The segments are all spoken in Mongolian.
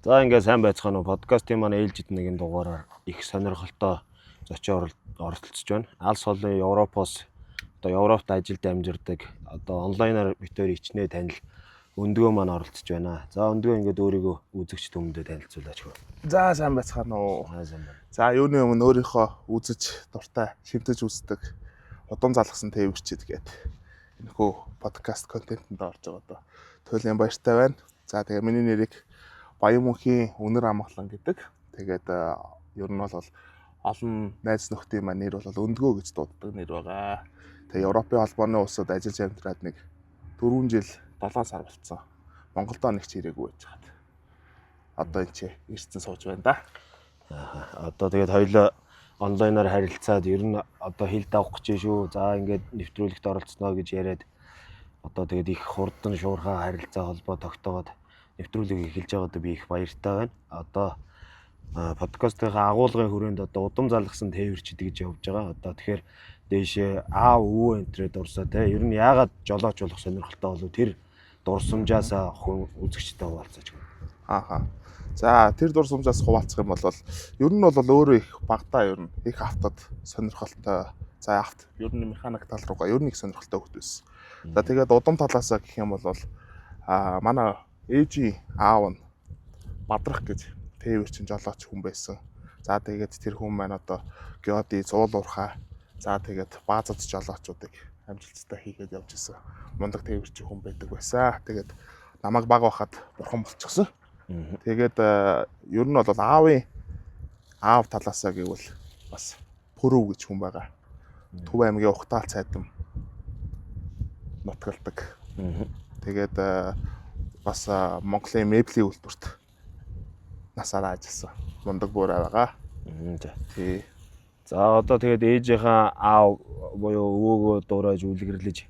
За ингээд сайн байцгаана уу? Подкастын маань ээлжид нэгэн дугаараар их сонирхолтой зочин оролцож байна. Алс холын Европоос Европт ажилд амжирдаг онлайнаар битээр ичнээ танил өндгөө маань оролцож байна. За өндгөө ингээд өөрийгөө үзэгч түмэндээ танилцуулаач хөө. За сайн байцгаана уу. Сайн байна. За юуны өмнө өөрийнхөө үзэж дуртай шимтэж үздэг удам залгасан тээвэрчэд гээд энэхүү подкаст контентэнд орж байгаа доо. Туйлын баяртай байна. За тэгээ миний нэрийг Баян мөнхийн Үнэр амгалан гэдэг. Тэгээд ер нь бол олон найз нөхдийн маань нэр бол өндгөө гэж дууддаг нэр байгаа. Тэгээ Европын холбооны улсад ажиллаж амьдраад нэг 4 жил 7 сар болцсон. Монголдоо нэг ч ирээгүй байж хаад. Одоо энэ чи ирсэн сууж байна да. Одоо тэгээд хоёлоо онлайнаар харилцаад ер нь одоо хил давах гэж шүү. За ингээд нэвтрүүлэгт оролцсноо гэж яриад одоо тэгээд их хурдан шуурхаа харилцаа холбоо тогтоогоод нэвтрүүлэг эхэлж байгаадаа би их баяртай байна. Одоо подкастын агуулгын хүрээнд одоо удам залгасан тээвэрчд гэж явж байгаа. Одоо тэгэхээр дээшээ аав өвөө энтрээ дурсаа те ер нь яагаад жолооч болох сонирхолтой болов тэр дурсамжаас хүн үзэгчтэй хуваалцаж байна. За тэр дурсамжаас хуваалцах юм бол ер нь бол өөрөө их багтаа ер нь их автод сонирхолтой. За авт ер нь механик тал руугаа ер нь их сонирхолтой хөлт байсан. За тэгээд удам талаасаа гэх юм бол манай ээжийн аав нь Бадрах гэж тээвэрчин жолооч хүн байсан. За тэгээд тэр хүн маань одоо геоди зуул уурхаа. За тэгээд баазад жолоочуудыг амжилттай хийгээд явж исэн. Мундаг тээвэрчин хүн байдаг байсан. Тэгээд намайг баг байхад бурхан болчихсон. Тэгээд ер нь бол аав талаасаа гэвэл бас Пүрв гэж хүн байгаа. Төв аймгийн Ухтаал цайдам нутгалдаг. Тэгээд бас Монголын меблийн үйлдвэрт насаараа ажилласан. Мундаг буурай байгаа. Тий. За одоо тэгээд ээжийнхаа аав буюу өвөөгөө дуурайж үлгэрлэж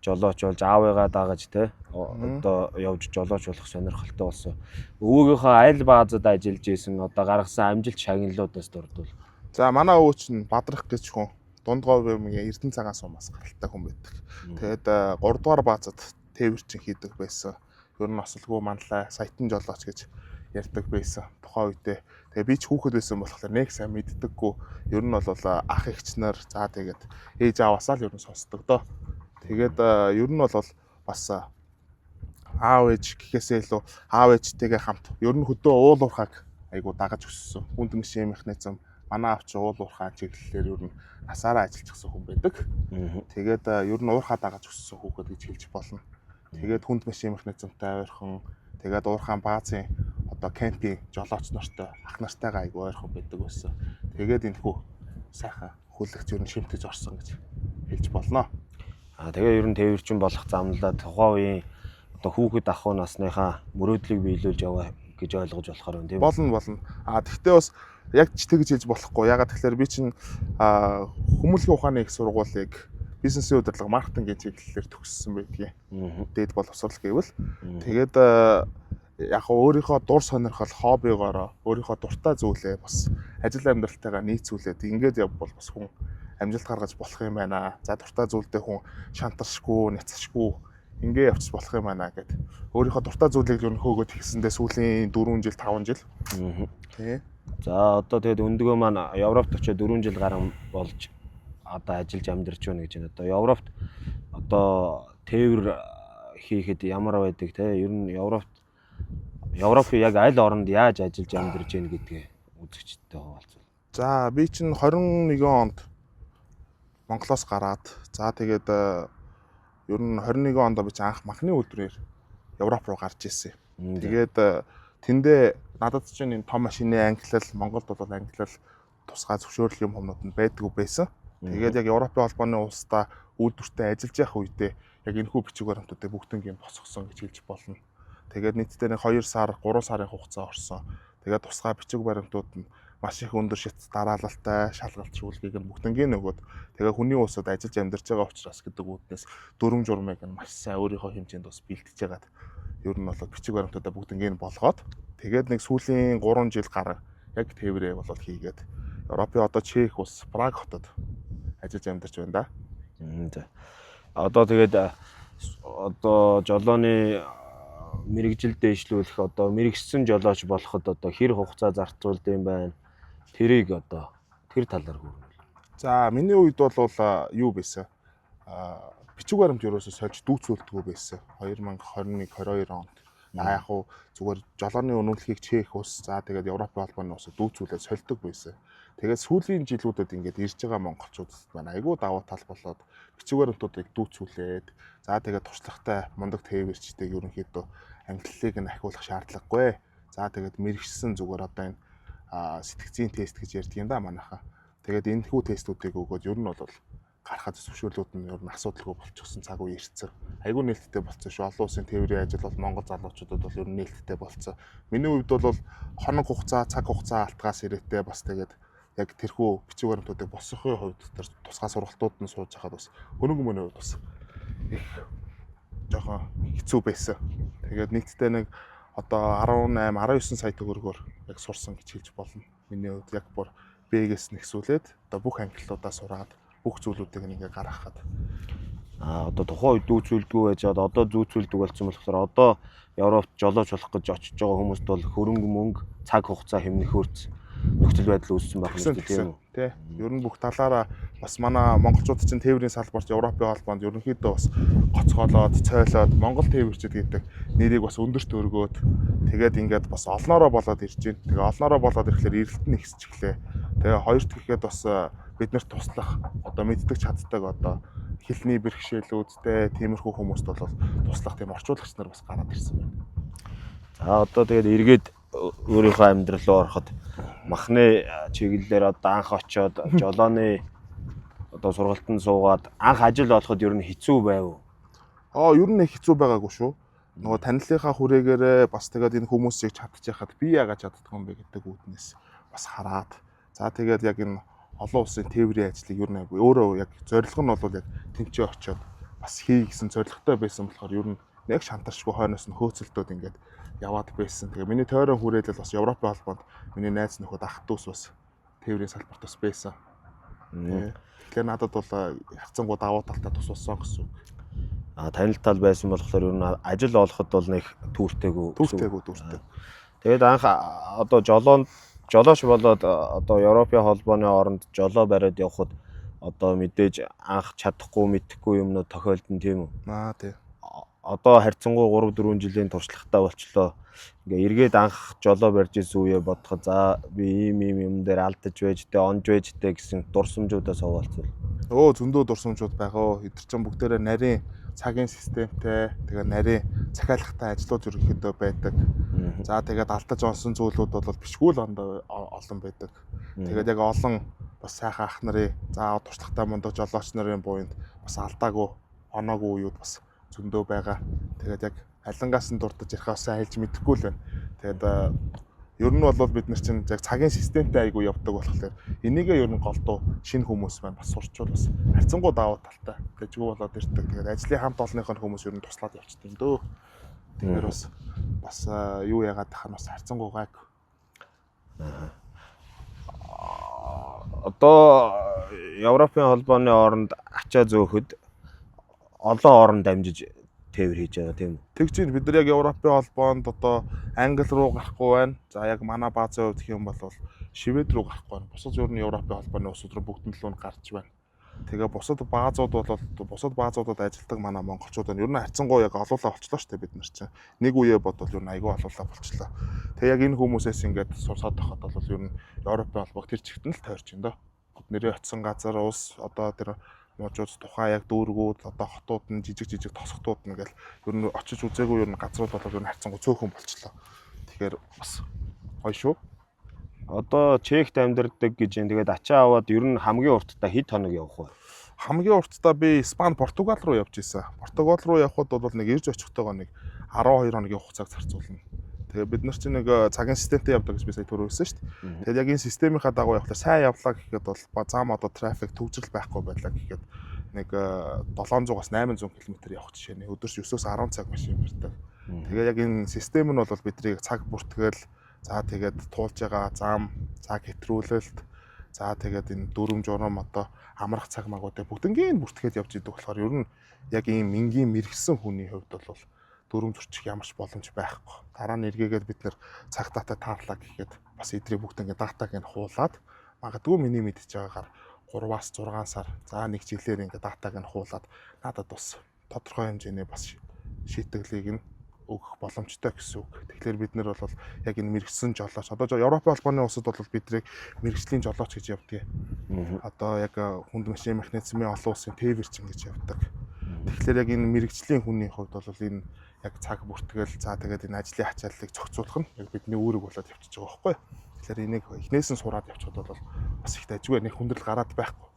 жолооч болж аавыгаа дагаж те одоо явж жолооч болох сонирхолтой болсон. Өвөөгийнхөө аль баазад ажиллаж исэн одоо гаргасан амжилт шагналуудаас дурдвал. За манай өвөө чинь Бадрах гэж хүн Дундговын Эрдэнэ цагаан сумаас гаралтай хүн байдаг. Тэгээд 3 дугаар баазад тээвэрчин хийдэг байсан. Ер нь осолгүй манлай саятан жолооч гэж ярьдаг байсан. Тухайн үедээ тэгээ би ч хүүхэд байсан болохоор нэг сайн мэддэггүй. Ер нь бол ах эгч нар за тэгээд ээж аваасаа л ер нь сонсдог доо. Тэгээд ер нь бол бас аав ээж гэхээсээ илүү аав ээжтэйгээ хамт ер нь хөдөө уул уурхаг айгу дагаж өссөн. Хүнд машин механизм манай аав чи уул уурхаа чиглэлээр ер нь насаараа ажиллажсэн хүн байдаг. Тэгээд ер нь уурхаа дагаж өссөн хүүхэд гэж хэлж болно. Тэгээд хүнд машин механизмтай ойрхон тэгээд уурхаан баазын одоо кемпинг жолооч нартай ах нартайгаа айгу ойрхон байдаг байсан. Тэгээд энэхүү сайхан хүлэгч ер нь шимтэж орсон гэж хэлж болно. Тэгээ ер нь тээвэрчин болох замналаа тухайн үеийн одоо хүүхэд ахуй насныхаа мөрөөдлийг биелүүлж яваа гэж ойлгож болохоор юм тийм болно. Тэгтээ бас яг ч тэгж хэлж болохгүй. Ягаад тэгэхээр би чинь хүмүүнлэгийн ухааны их сургуулийг бизнесийн удирдлага маркетингийн чиглэлээр төгссөн байдгийг. Дээд боловсрол гэвэл тэгээд яг өөрийнхөө дур сонирхол хоббигоороо өөрийнхөө дуртай зүйлээ бас ажил амьдралтайгаа нийцүүлээд ингээд явбал бас хүн амжилт гаргаж болох юм байна. За дуртай зүйлдээ хүн шантаршгүй, няцшгүй ингээ явчих болох юм байна гэд. Өөрийнхөө дуртай зүйлийг юу хөөгөөд хийсэндээ сүүлийн 4 жил 5 жил. Тий. За одоо тэгээд өндгөө маань Европт очиж 4 жил гарan болж одоо ажиллаж амьдарч байна гэж байна. Одоо Европт одоо тээвэр хийхэд ямар байдаг те ер нь Европын яг аль оронд яаж ажиллаж амьдарч байна гэдгээ үзэгчтэй хуваалцвал. За би чинь 21 онд Монголоос гараад за тэгээд ер нь 21 онд би анх махны үйлдвэрээр Европ руу гарч ирсэн. Тэгээд тэндээ надад чинь энэ том машины ангилал Монголд бол ангилал тусгай зөвшөөрөл юм хүмүүс нь байдгүй байсан. Тэгээд яг Европын холбооны улстай үйлдвэртэй ажиллаж явах үедээ яг энэхүү бичиг баримтуудыг бүгднийг босгосон гэж хэлж болно. Тэгээд нийтдээ нэг 2 сар 3 сарын хугацаа орсон. Тэгээд тусгай бичиг баримтууд нь маш их өндөр шат дараалалтай шалгалт шүүлгийг нь бүгднийг нөгөөд тэгээ хүний улсад ажиллаж амьдарч байгаа учраас гэдэг үүднээс дүрм журмыг нь маш сайн өөрийнхөө хэмжээнд бас бэлтэж яагаад ер нь бол бичиг баримтуудаа бүгднийг болгоод тэгээд нэг сүүлийн 3 жил гарan яг тээврээ бол хийгээд Европын одоо Чех улс Праг хотод ажиллаж амьдарч байна да. За. Одоо тэгээд одоо жолооны мэрэгжил дэвшлүүлэх одоо мэрэгсэн жолооч болоход одоо хэр хугацаа зарцуулдаг юм байна. Тэрийг одоо тэр талаар хүрнэ. За миний үед бол юу байсан? Бичиг баримт ерөөсөө сольж дүүцүүлдэггүй байсан. 2021-22 онд. Яг хуу зүгээр жолооны үнэмлэхийг Чех улс за тэгээд Европын холбооны улсад дүүцүүлээд сольдог байсан. Тэгээд сүүлийн жилүүдэд ингээд ирж байгаа монголчуудад байна. Айгүй давуу тал болоод бичиг баримтуудыг дүүцүүлээд за тэгээд туршлагатай мундаг тээвэрчдэг ерөнхийдөө ангиллыг нь ахиулах шаардлагагүй. За тэгээд мэрэгчсэн зүгээр одоо энэ сэтгцийн тест гэж ярьдаг юм да манайхаа. Тэгээд энэ хүү тестүүдийг өгөөд ер нь бол гарахад зөвшөөрлүүд нь ер нь асуудалгүй болчихсон цаг үе ирсэн. Айгүй нээлттэй болцсон шүү. Олон улсын тээврийн ажил бол монгол залуучуудад бол ер нь нээлттэй болцсон. Миний хувьд бол хоног хугацаа, цаг хугацаа алтгаас ирээтэй бас тэгээд яг тэрхүү бичиг баримтуудыг босгохын хувьд тэр тусгай сургалтууд нь сууж хахад бас хөрөнгө мөний хувьд бас их жоохон хэцүү байсан. Тэгээд нийтдээ нэг одоо 18, 19 сая төгрөгөөр яг сурсан гэж хэлж болно. Миний хувьд яг бүр Б-гээс нэгсүүлээд одоо бүх ангиллуудаа сураад бүх зүйлүүдийг ингээ гаргахад. Одоо тухайн үед дүүцүүлдэггүй байжгаад одоо зүүцүүлдэг болсон болохоор одоо Европт жолооч болох гэж очиж байгаа хүмүүст бол хөрөнгө мөнгө, цаг хугацаа хэмнэх хөрц нөхцөл байдал үүссэн байх юм тийм үү? Тий. Ер нь бүх талаараа бас манай монголчууд чинь тээврийн салбарт Европын холбоонд ерөнхийдөө бас гоцгоолоод, цойлоод Монгол тээвэрчид гэдэг нэрийг бас өндөрт өргөөд тэгээд ингээд бас олноороо болоод ирж байна. Тэгээ олноороо болоод ирэхлээр эрэлт нь ихсэж эхлэв. Тэгээ хоёрт гэхэд бас биднэрт туслах одоо мэддэг чаддаг одоо хэлний бэрхшээлүүдтэй тиймэрхүү хүмүүст бол туслах тийм орчуулагч нар бас гараад ирсэн байна. За одоо тэгээд эргээд өөрийнхөө амьдрал руу ороход махны чиглэлээр одоо анх очиод жолооны одоо сургалтанд суугаад анх ажил олоход ер нь хэцүү байв. Ер нь хэцүү байгаагүй шүү. Нөгөө танилынхаа хүрээлээрээ бас тэгээд энэ хүмүүсийг чадчихад би яагаад чаддгүй юм бэ гэдэг үүднээс бас хараад за тэгээд яг энэ олон улсын тээврийн ажлыг ер нь өөрөө яг зорилго нь бол яг тэнцээ очиод бас хий гэсэн зорилготой байсан болохоор ер нь нэг шантаршгүй хойноос нь хөөцөлдөөд ингээд яваад байсан. Тэгээ миний тойрон хүрээлэл бас Европын холбоонд миний найз нөхөд ах дүүс бас тээврийн салбарт бас байсан. Тэгэхээр надад бол хацсангууд давуу талтай тус болсон гэсэн үг. Танил тал байсан болохоор ер нь ажил олоход бол нэг түүртэйгүү. Тэгээд анх одоо жолооч болоод одоо Европын холбооны оронд жолоо бариад явхад одоо мэдээж анх чадахгүй мэдэхгүй юмнууд тохиолдсон тийм үү? Тий. Одоо харьцангуй 3-4 жилийн туршлагатай болчлоо. Ингээ эргээд анх жолоо барьж исэн үе бодоход за би ийм юм дээр алдаж байж тээ, онж байж тээ гэсэн дурсамжуудаас хаваалцвал. Зөндөө дурсамжууд байгаа. Эдгээр чинь бүгдээрээ нарийн цагийн системтэй, тэгээ нарийн захиалгатай ажлууд ерөнхийдөө байдаг. За тэгээд алдаж онсон зүйлүүд бол бичгүй л олон байдаг. Тэгээд яг олон бас сайхан ах нарын за туршлагатай мундаг жолооч нарын буйнд бас алдаагүй, оноогүй үеуд бас зөндөө байгаа. Тэгээд яг алангаас нь дурдж ярихаас хэлж мэдэхгүй л байна. Тэгээд ер нь бол бид нар чинь яг цагийн системтэй айгүй явдаг болохоор энийгээ ер нь голдуу шинэ хүмүүс маань бас сурчвал бас харьцангуй давуу талтай гэжгүй болоод ирдэг. Тэгээд ажлын хамт олонныхоо хүмүүс ер нь туслаад явчихдаг юм дөө. Тэгэхээр бас юу яагаад тахын бас харьцангуй гайг. Одоо Европын холбооны оронд ачаа зөөхөд олон орн дамжиж тээвэр хийж байгаа тийм үү? Тэгж бид нар яг Европын холбоонд одоо Англи руу гарахгүй байна. За яг манай баазын хувьд гэх юм бол Швед руу гарахгүй байна. Бусад ер нь Европын холбооны улсууд руу бүгд нь гарч байна. Тэгээ бусад баазуудад ажилладаг манай монголчууд нь ер нь харьцангуй яг олуулаа болчлоо шүү дээ бид нар чинь. Нэг үеэ бодвол ер нь айгүй олуулаа болчлоо. Тэгээ яг энэ хүмүүсээс ингээд сурсаад тахад бол ер нь Европын холбоог тэр чигт нь л тойрч байна доо. Нэрээ очсон газар ус одоо тэр мужууд тухайн яг дүүргүүд одоо хотууд нь жижиг тосготууд нь гэл ер нь очиж үзээгүй ер нь газрууд бол ер нь харьцангуй цөөхөн болчлоо. Тэгэхээр бас гоё шүү. Одоо Чехт амьдардаг гэж юм. Тэгээд ачаа аваад ер нь хамгийн уртдаа хэд хоног явах вэ? Хамгийн уртдаа би Испани, Португал руу явж исэн. Португал руу явхад бол нэг ирж очихтойгоо нэг 12 хоногийн хугацааг зарцуулна. Тэгээ бид нар чинь нэг цагийн системтэй явдаг гэж би сая түрүү хэлсэн шүү дээ. Тэгээд яг энэ системийнхаа дагуу явахлаа сайн явлаа гэхэд бол зам одоо трафик төвжрэл байхгүй байлаа гэхэд нэг 700-аас 800 км явах жишээ нь өдөрч 9-өөс 10 цаг машин барьдаг. Тэгээ яг энэ систем нь бол биднийг цаг бүртгэл за тэгээд туулж байгаа зам, цаг хэтрүүлэлт за тэгээд энэ дүрм журам одоо амрах цаг магуудыг бүгднийг бүртгээд явж идэг болохоор ер нь яг ийм энгийн мэрэгсэн хүний хувьд бол дүрм зурчих ямар ч боломж байхгүй. Дараа нь эргээгээд бид нэр цаг дата таарлаа гэхэд бас эдрийг бүгд ингээд датаг нь хуулаад магадгүй миний мэдж байгаагаар 3-аас 6 сар за нэг жилээр ингээд датаг нь хуулаад надад бас тодорхой хэмжээний бас шийтгэлийг нь өгөх боломжтой гэсэн үг. Тэгэхээр бид нэр бол яг энэ мэрэгсэн жолооч. Одоо Европын холбооны улсад бол биднийг мэрэгжлийн жолооч гэж явдаг. Одоо яг хүнд машин механизмын олон улсын тээвэрчин гэж явдаг. Тэгэхээр яг энэ мэрэгжлийн хүний хувьд бол энэ яг цаг бүртгэл за тэгээд энэ ажлын ачааллыг зохицуулах нь яг бидний үүрэг болоод явчихж байгаа байхгүй. Тэгэхээр энийг эхнээс нь сураад явчиход бол бас их дайггүй нэг хүндрэл гараад байхгүй.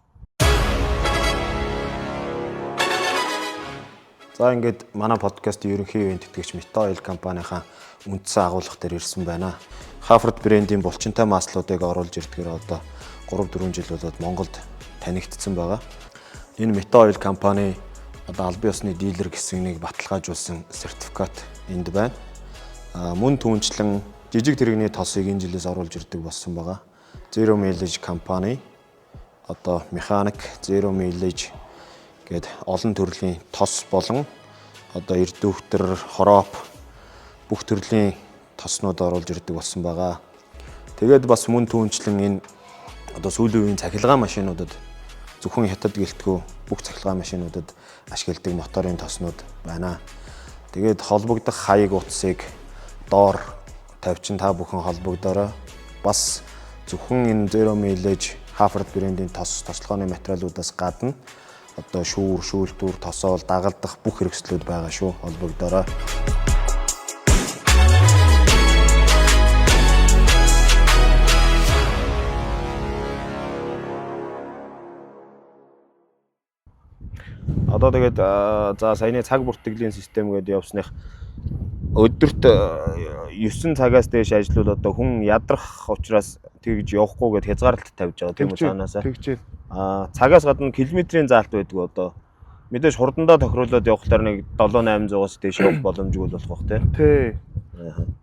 За ингээд манай подкастын ерөнхий ивент тэтгэгч Meta Oil компанийнхаа үндсэн агуулга дээр ирсэн байна. Hafford брендийн булчинтай маслуудыг оруулж ирдгээр одоо 3-4 жил болоод Монголд танигдсан байгаа. Энэ Meta Oil компани одоо албан ёсны дилер гэсэн нэг баталгаажуулсан сертификат энд байна. Мөн түүнчлэн жижиг тэрэгний тосыг энэ жилээс оруулж ирдэг болсон байгаа. Zero Mileage компани одоо механик Zero Mileage гээд олон төрлийн тос болон одоо эрдөвтөр, хороп бүх төрлийн тоснууд оруулж ирдэг болсон байгаа. Тэгээд бас мөн түүнчлэн энэ одоо сүүлийн үеийн цахилгаан машинуудад зөвхөн хятад гэлтгүү бүх цахилгаан машинуудад ашигладаг моторын тоснууд байна. Тэгээд холбогдох хаяг утсыг доор тавьчин та бүхэн холбогдорой. Бас зөвхөн энэ Zero Mileage Hafford брендийн тослогооны материалуудаас гадна одоо шүүр, шүүлтүүр, тосоол, дагалдах бүх хэрэгслүүд байгаа шүү. Холбогдорой. Одоо тэгээд за саяны цаг бүртгэлийн систем гэдээ явсных өдөрт 9 цагаас дээш ажлууд одоо хүн ядрах учраас тэгж явахгүй гэд хязгаарлалт тавьж байгаа тийм үү цаанаасаа. Цагаас гадна километрийн заалт байдаг одоо мэдээж хурдандаа тохируулаад явахлаар нэг 7-800-аас дээш явах боломжгүй болох бах тий.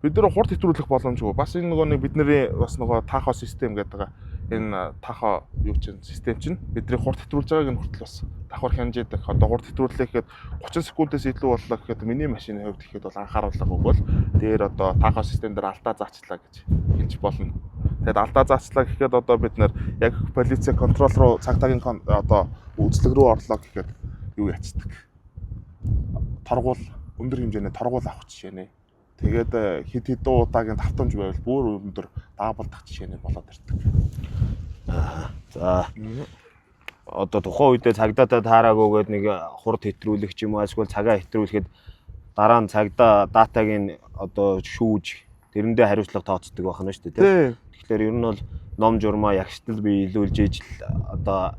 Бид нэр хурд хэтрүүлэх боломжгүй. Бас энэ нөгөө нэг бидний бас нөгөө таахо систем гэдэг байгаа. Энэ таахо юу чинь систем чинь бидний хурд хэтрүүлж байгааг нь хүртэл бас давхар хянжээдэг. Одоо хурд хэтрүүлэх гэхэд 30 секундээс илүү боллоо гэхэд миний машины хувьд гэхэд бол анхааруулга өгвөл дээр одоо таахо систем дээр алдаа заачлаа гэж хэлж болно. Тэгэд алдаа заачлаа гэхэд одоо бид нэр яг полиц контрол руу цагтаагийн одоо үйлчлэг рүү орлоо гэхэд юу ячдаг. Торгуул өндөр хэмжээний торгуул авах жишээ нэ. Тэгээд хэд хэдэн удаагийн давтамж байвал бүр өндөр даабалдах жишээ нэ болоод ирдэг. За. Одоо тухайн үедээ цагдаатай таараагүйгээд нэг хурд хэтрүүлэх ч юм уу эсвэл цагаа хэтрүүлэхэд дараа нь цагдаа датагийн одоо шүүж тэрэндээ хариуцлага тооцдог байх нь шүү дээ. Тэгэхээр ер нь бол ном журмаа ягштал биелүүлж ижил одоо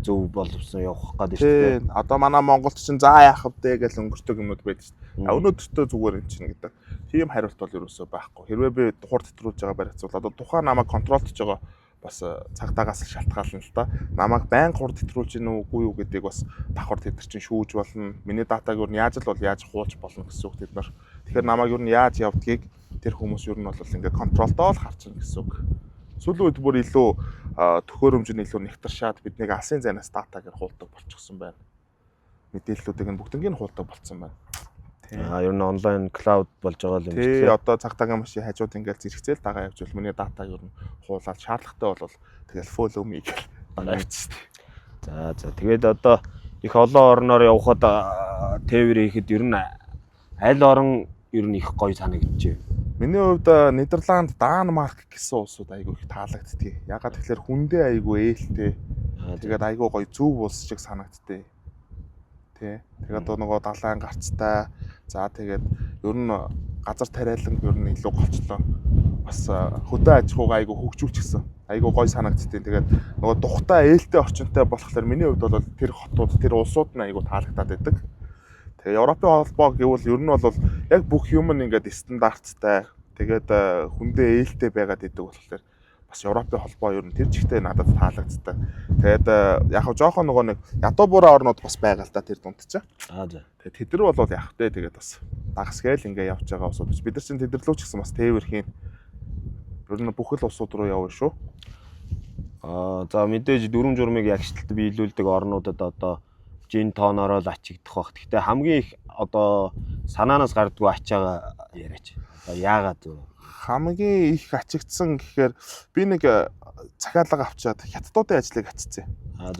зөв боловсон явах гэдэг шүү дээ. Одоо манай Монголд чинь заа яах вэ гэж өнгөртөг юмуд байдаг шүү дээ. Өнөөдөртөө зүгээр юм чинь гэдэг. Тийм хариулт бол ерөөсөө байхгүй. Хэрвээ би хурд хэтрүүлж байгаа барьцвал одоо тухайн намайг контролдож байгаа бас цагдаагаас шалтгаална л да. Намайг байн хурд хэтрүүлж гин үгүй юу гэдгийг бас давхар тэд чинь шүүж болно. Миний датаг юу яаж л бол яаж хууч болно гэсэн үг тэд нар. Тэгэхээр намайг юу яаж явдгийг тэр хүмүүс юу нь бол ингээд контролдоо л харчихна гэсэн үг. Сүүлийн үед бүр илүү төхөөрөмж нь илүү нэгтаршаад биднийг алсын зайнаас датагаар хуулдаг болчихсон байна. Мэдээллүүдийг нь бүгднийг хуулдаг болцсон байна. Ер нь онлайн клауд болж байгаа юм шиг. Одоо цагдаагийн машин хажууд ингээд зэрэгцээл дагаа явуул миний датаг ер нь хуулаад шаардлагатай бол тэгэл follow me гэх дагаа явчихсан. За тэгээд одоо их олон орноор явхад тээвэр хийхэд ер нь аль орон ер нь их гоё санагдчихэ. Миний хувьд Нидерланд, Данмарк гэсэн улсууд айгүй их таалагддаг. Ягаад тэгэхээр хүндээ айгүй ээлтэй. Тэгээд айгүй гоё зөв улс шиг санагддаг. Тэ. Тэгээд нөгөө далайн гарцтай. За тэгээд ер нь газар тариалан ер нь илүү голчлоо. Бас хөдөө аж ахуйгаа айгүй хөгжүүлчихсэн. Айгүй гоё санагддаг. Тэгээд нөгөө тухтай ээлтэй орчинтай болохоор миний хувьд бол тэр хотууд, тэр улсууд нь айгүй таалагдаад байдаг. Тэгээ Европын холбоо гэвэл ер нь бол яг бүх юм ингээд стандарттай тэгээд хүндээ ээлтэй байгаад идэг болохоор бас Европын холбоо ер нь тэр чигтээ надад таалагддаг. Тэгээд яг хөө жоохон нөгөө нэг ядуу буурай орнууд бас байгаа л да тэр дунд ч. За. Тэгээд тэд нар бол яг хөтэй тэгээд бас дагсгээл ингээд явж байгаа усууд биш. Бид нар чинь тэд нар лөө ч гэсэн бас тээвэр хийн. Ер нь бүх л усууд руу явна шүү. За мэдээж дүрм журмыг ягшталт биелүүлдэг орнуудад одоо жин тоноороо л ачигдах бах. Гэхдээ хамгийн их одоо санаанаас гардгүй ачаага яриач. Одоо яагаад вэ? Хамгийн их ачигдсан гэхээр би нэг захиалга авчаад хятадуудын ажлыг ачижээ.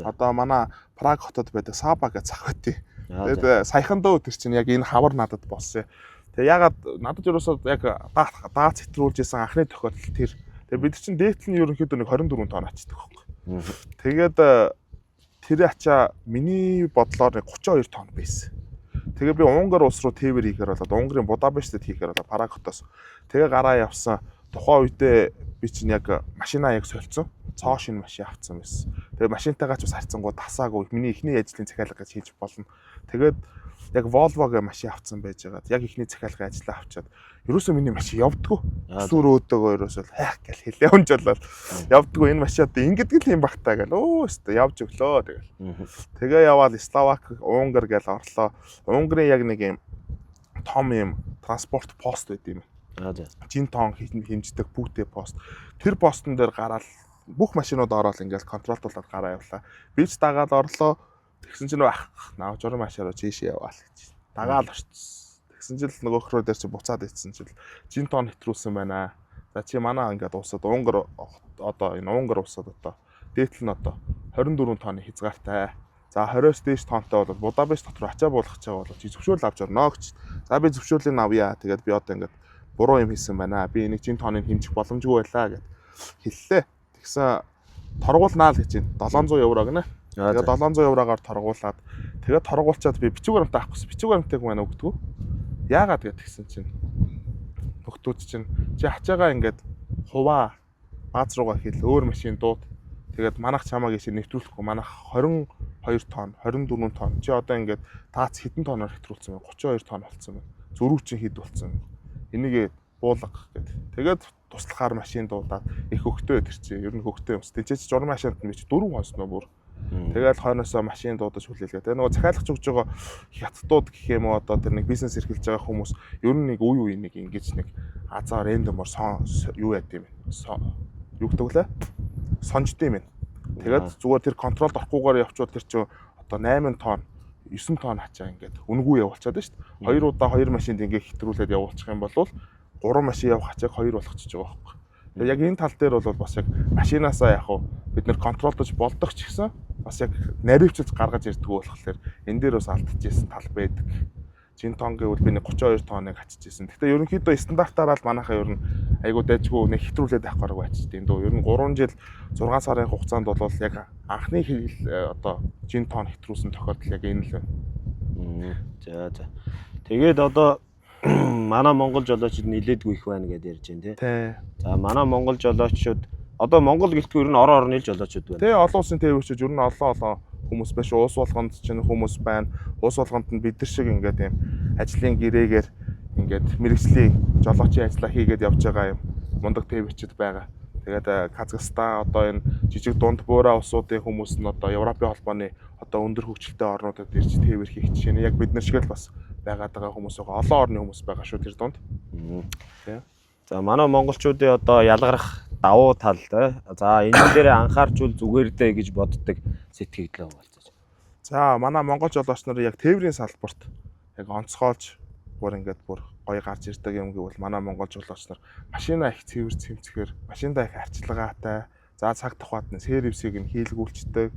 Одоо манай Праг хотод байдаг Саба гэх зах байт. Тэгээд саяхан дөө тэр чинь яг энэ хавар надад болсон. Тэгээ ягаад надад ерөөсөө яг даат хэтрүүлж исэн анхны тохиолдол тэр. Тэгээ бид чинь дээдл нь ерөнхийдөө нэг 24 тонн ачдаг байхгүй. Тэгээд тэр ачаа миний бодлоор нэг 32 тонн байсан. Тэгээ би Унгар улс руу тээвэр хийхээр болоод Унгарын Будапештэд хийхээр болоод Праг хотоос тэгээ гараа явсан. Тухайн үедээ би чинь яг машинаа яг солилцсон. Цоо шин машин авсан байсан. Тэгээ машинтайгаа ч бас харьцангуй тасаагүй. Миний эхний ажлын захиалга гэж хийж болно. Тэгээд яг Volvo гэх машин авсан байж байгаа. Яг ихний захиалгын ажлаа авчаад ерөөсөө миний машин явдггүй. Сүр өөдөгөө ерөөсөө хайх гэл хэлээ унжуулаад явдггүй энэ машин одоо ингэдэг л юм багтаа гэл өөстөө явж өглөө тэгэл. Тэгээ яваал Словак, Унгар гэл орлоо. Унгарын яг нэг юм том юм транспорт пост байд юм. Жин тон хэмждэг бүүтэй пост. Тэр постон дээр гараад бүх машинууд ороод ингээл контролтуулаад гараа явлаа. Би ч дагаад орлоо. Тэгсэн чинь наа журам машаараа чийшээ яваал гэж. Дагаал очсон. Тэгсэн чинь нөгөөх рүү дээр чи буцаад ицсэн чинь жин тон хэтрүүлсэн байна. За чи манаа ингээд уусаад Унгар одоо энэ Унгар уусаад одоо дээдл нь одоо 24 тонны хязгаартай. За 20-с дээш тонтой бол Будапешт дотор ачаа буулгах чагаа бол чи зөвшөөрөл авч орно гэж. За би зөвшөөрлийг авъя. Тэгээд би одоо ингээд буруу юм хийсэн байна. Би энийг жин тоныг хэмжих боломжгүй байлаа гэд хэллээ. Тэгсэн торгуулнаа л гэж байна. 700 евро гэнэ. Тэгээд 700 евроор торгуулад тэгээд торгуулчаад би бичиг баримтаа авахгүйсэн. Бичиг баримтыг манай өгдөгөө. Яагаад гэдгсэн чинь нөхдүүд чинь чи ачаагаа ингээд хуваа бааз руугаа хэл өөр машин дууд. Тэгээд манайх чамаагийн шиг нэвтрүүлэхгүй манайх 22 тонн, 24 тонн. Чи одоо ингээд таац хэдэн тонноор хэтрүүлсэн бэ? 32 тонн болцсон байна. Зөрүү чинь хэд болцсон. Энийг буулгах гэдэг. Тэгээд туслахаар машин дуудаад их хөвгтөө тэр чинь ер нь хөвгтөө юмс. Тэжээч журам машинд нь би 4 хонсноо бүр. Тэгэл хойноосоо машин дуудаж хүлээлгээ. Тэгээ нөгөө захиалагч өгж байгаа хятадууд гэх юм уу одоо тэр нэг бизнес эрхэлж байгаа хүмүүс ер нь нэг үе нэг ингэж нэг азар рандомор юу яд юм бэ? Юу гэдэг вэ? Сонжд юм байна. Тэгээд зүгээр тэр контролд орохгүйгээр явчвал тэр чинь одоо 8 тонн 9 тонн ачаа ингээд үнгүй явуулчаад байна шүү дээ. 2 удаа 2 машинд ингээд хэтрүүлээд явуулчих юм бол 3 машин явах ачааг 2 болгочихж байгаа байхгүй. Тэгээд яг энэ тал дээр бол бас яг машинаасаа яг бид нэр контролдож болдог ч гэсэн бас яг наривчилж гаргаж ирдгүү болохоор энэ дээр бас алдчихжсэн тал байдаг. Жин тон гэвэл би нэг 32 тонныг ачижсэн. Гэхдээ ерөнхийдөө стандартаараа л манайхаа ер нь айгуу дайжгүй нэг хэтрүүлээд авах гараагүй ачиж. Энд ер нь 3 жил 6 сарын хугацаанд бол яг анхны одоо жин тон хэтрүүлсэн тохиолдол яг энэ л байна. За. Тэгээд одоо манай монгол жолоочид нилээдгүй их байна гэдээ ярьж байна тий. За манай монгол жолоочид одоо Монгол гэлтгүй ер нь орон орны жолоочид байна. Тий олон улсын тээвэрчид ер нь олон хүмүүс биш уус болгонд ч хүмүүс байна. Уус болгонд нь бид нар шиг ингээд юм ажлын гэрээгээр ингээд мэрэгжлийн жолоочийн ажлаа хийгээд явж байгаа юм мундаг тээвэрчид байгаа. Тэгээд Казахстан одоо энэ жижиг дунд буурай улсуудын хүмүүс нь одоо Европын холбооны одоо өндөр хөгжилтэй орнуудад ирж тээвэр хийх жишээ нь яг бид нар шиг л бас байгаад байгаа хүмүүс байгаа. Олон орны хүмүүс байгаа шүү тэр дунд. Тий. За манай монголчуудын одоо ялгарх давуу тал за энэ дээр анхаарчвал зүгээр дээ гэж боддог сэтгэл болцож. За манай монгол жолооч нар яг тээврийн салбарт яг онцгойлж бүр ингээд бүр гоё гарч ирдэг юм гэвэл манай монгол жолооч нар машинаа их цэвэр цэмцгээр машиндаа их арчилгаатай за цаг тухайд нь сервисийг нь хийлгүүлцдэг.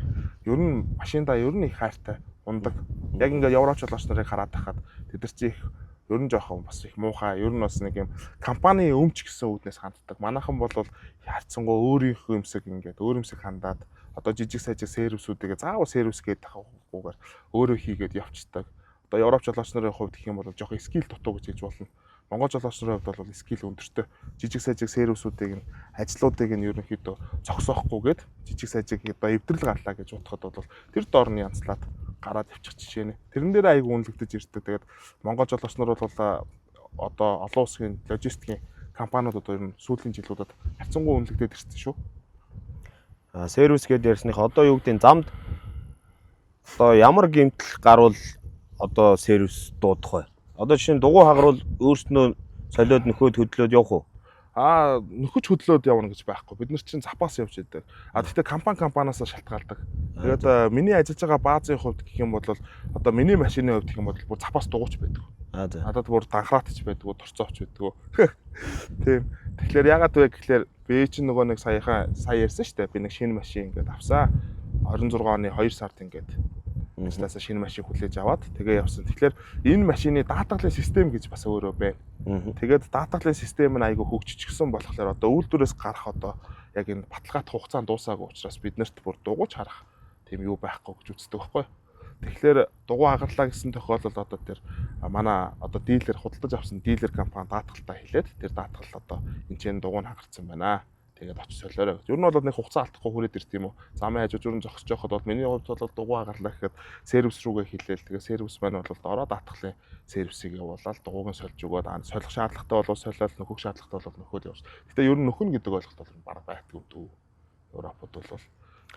Ер нь машиндаа ер нь их хайртай ундаг. Яг ингээд европ жолооч нарыг хараад байхад тэд нар чи их ер нь жоохон бас их муухай. Ер нь бас нэг юм компани өмч гэсэн үүднээс ханддаг. Манайхан бол харьцангуй өөрийнхөө юмсыг ингээд өөр юмсыг хандаад одоо жижиг сажиг сервисүүдээ заавал сервис гэдэг хавгүйгээр өөрөө хийгээд явцдаг. Одоо европ жолооч нарын хувьд гэх юм бол жоохон скил дутуу гэж хэлж болно. Монгол жолооч нарын хувьд бол скил өндөртэй. Жижиг сажиг сервисүүдийг нь ажлуудыг нь ерөнхийдөө зогсоохгүйгээд жижиг сажиг одоо эвдрэл гарлаа гэж бодоход бол тэр доорны янзлаад гараад явчих жишээ нэ. Тэрэн дээр аяг үнэлэгдэж ирдэг. Тэгээд монгол жолооч нар бол одоо олон улсын логистикийн компаниуд одоо ер нь сүүлийн жилүүдэд харьцангуй үнэлэгдэж ирсэн шүү. Сервис гэдээ ярьсных одоо юу гэдэг замд одоо ямар гэмтэл гарвал одоо сервис дуудах вэ? Одоо жишээ нь дугуй хагаруул өөрснөө солиод нөхөд хөдлөөд явах уу? Нөхөж хөдлөөд явна гэж байхгүй. Бид нар чинь запас явж идэг. Гэхдээ компаниас шалтгаалдаг. Тэгээд миний ажиллаж байгаа баазын хувьд гэх юм бол одоо миний машины хувьд гэх юм бол бүр запас дугуйч байдаг. Надад бүр данхраатч байдаг, торцооч байдаг. Тийм. Тэгэхээр ягаад вэ гэхээр би чинь нөгөө нэг сая ярьсан шүү дээ. Би нэг шинэ машин ингээд авсан. 26 оны 2 сард ингээд Теслаасаа шинэ машин хүлээж аваад тэгээ явсан. Тэгэхээр энэ машины даатгалын систем гэж бас өөрөө байна. Тэгээд даатгалын систем нь айгүй хөгжчихсөн болохоор одоо үйлдвэрээс гарах одоо яг энэ баталгаат хугацаанд дуусаагүй учраас биднэрт бүр дугуйч харах тийм юу байхгүй гэж үздэг байхгүй. Тэгэхээр дугуй агарлаа гэсэн тохиолдолд одоо тэр манай одоо дилер худалдаж авсан дилер компани даатгалтаа хэлээд тэр даатгал одоо энэ чинь дугуй нь хагарсан байна. Тэгээд очиж солиорой гэж. Ер нь бол нэг хугацаа алдахгүй хүрээд ирд юм уу. Замын хажууд өрн зогсож явахад бол миний хувьд бол дугуй агарлаа гэхэд сервис рүүгээ хилээл. Тэгээд сервис маань бол ороод даатгалын сервисийг явуулаад дугуйг нь сольж өгөөд солих шаардлагатай бол солиод нөхөх шаардлагатай бол нөхөд явж. Гэтэ ер нь нөхөн гэдэг ойлголт бол баг байдаг дүү. Европод бол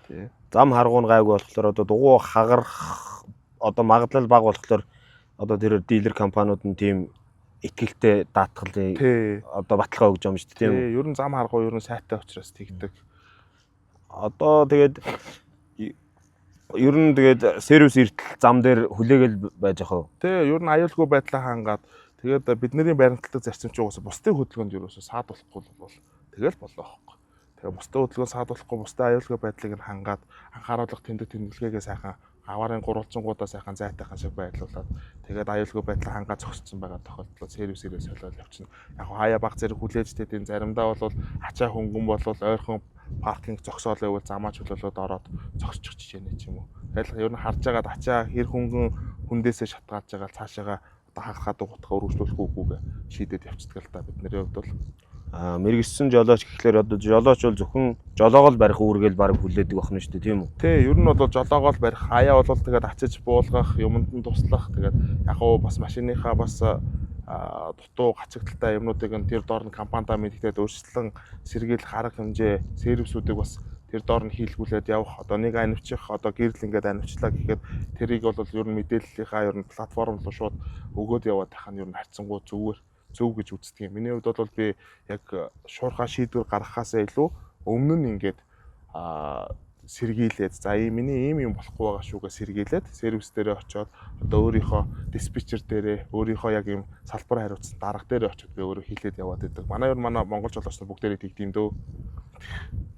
тий. Зам харгуун гайгүй болохоор одоо дугуй хагарах одоо магадлал бага болохоор одоо тэр дилер компаниуд нь тийм итгэлтэй даатгалын одоо баталгаа өгж байгаа юм шүү дээ тийм үү? Ер нь зам харгуу ер нь сайтай учраас тэгдэг. Одоо тэгээд ер нь тэгээд сервис эртэл зам дээр хүлээгээл байж ах уу? Ер нь аюулгүй байдлаа хангаад тэгээд бидний баримтлагдаг зарчимч угаасаа бусдын хөдөлгөөнд ерөөсөө саадуулахгүй бол тэгэл болоо байхгүй. Тэгээ бусдын хөдөлгөөнд саадуулахгүй бусдын аюулгүй байдлыг нь хангаад анхааруулах тэмдэглэгээ сайхан аварын гурвалжингуудаа сайхан зайтайхан шиг байдлуулад тэгээд аюулгүй байдлаа хангаа зогссон байгаа тохиолдолд сервисээрээ солиод явчихна. Яг хаяа баг зэрэг хүлээж тэдийн заримдаа бол ачаа хөнгөн бол ойрхон паркинг зогсоол байвал замаа чөлөөлөд ороод зогсчих жишээ ч юм уу. Тэгэл ер нь харж байгаад ачаа хэр хөнгөн хүндээсээ шатгаалж байгаа цаашаага одоо хагахад утга өргөжлүүлэх үгүйгээ шийдээд явцдаг л та бидний хувьд бол. Мэргэссэн жолооч гэхлээр одоо жолооч бол зөвхөн жолоогоо барих үүргээл баг хүлээдэг байна шүү дээ тийм үү? Ер нь бол жолоогоо барих хаяа бол тэгээд ачиж буулгах, юмд нь туслах тэгээд яг уу бас машиныхаа бас дутуу гацагдaltaй юмнуудыг нь тэр доор нь компанида мэдгээд өөрчлөлтөн сэргийлэх арга хэмжээ, сервисүүдийг бас тэр доор нь хийлгүүлээд явах. Одоо нэг анивчих одоо гэрэл ингээд анивчлаа гэхэд тэрийг бол ер нь мэдээллийнхаа ер нь платформ руу шууд өгөөд яваад тахын ер нь харьцангуй зөв гэж үздэг юм. Миний хувьд бол би яг шуурхай шийдвэр гаргахаасаа илүү өмнө нь ингээд сэргийлээд за миний ийм юм болохгүй байгаа шүүгээ сэргийлээд сервис дээрээ очиод одоо өөрийнхөө диспетчер дээрээ өөрийнхөө яг ийм салбар хариуцсан дарга дээрээ очиод би өөрөө хийлээд яваад байдаг. Манай монгол жолооч нар бүгдээрээ тэгдэм дөө.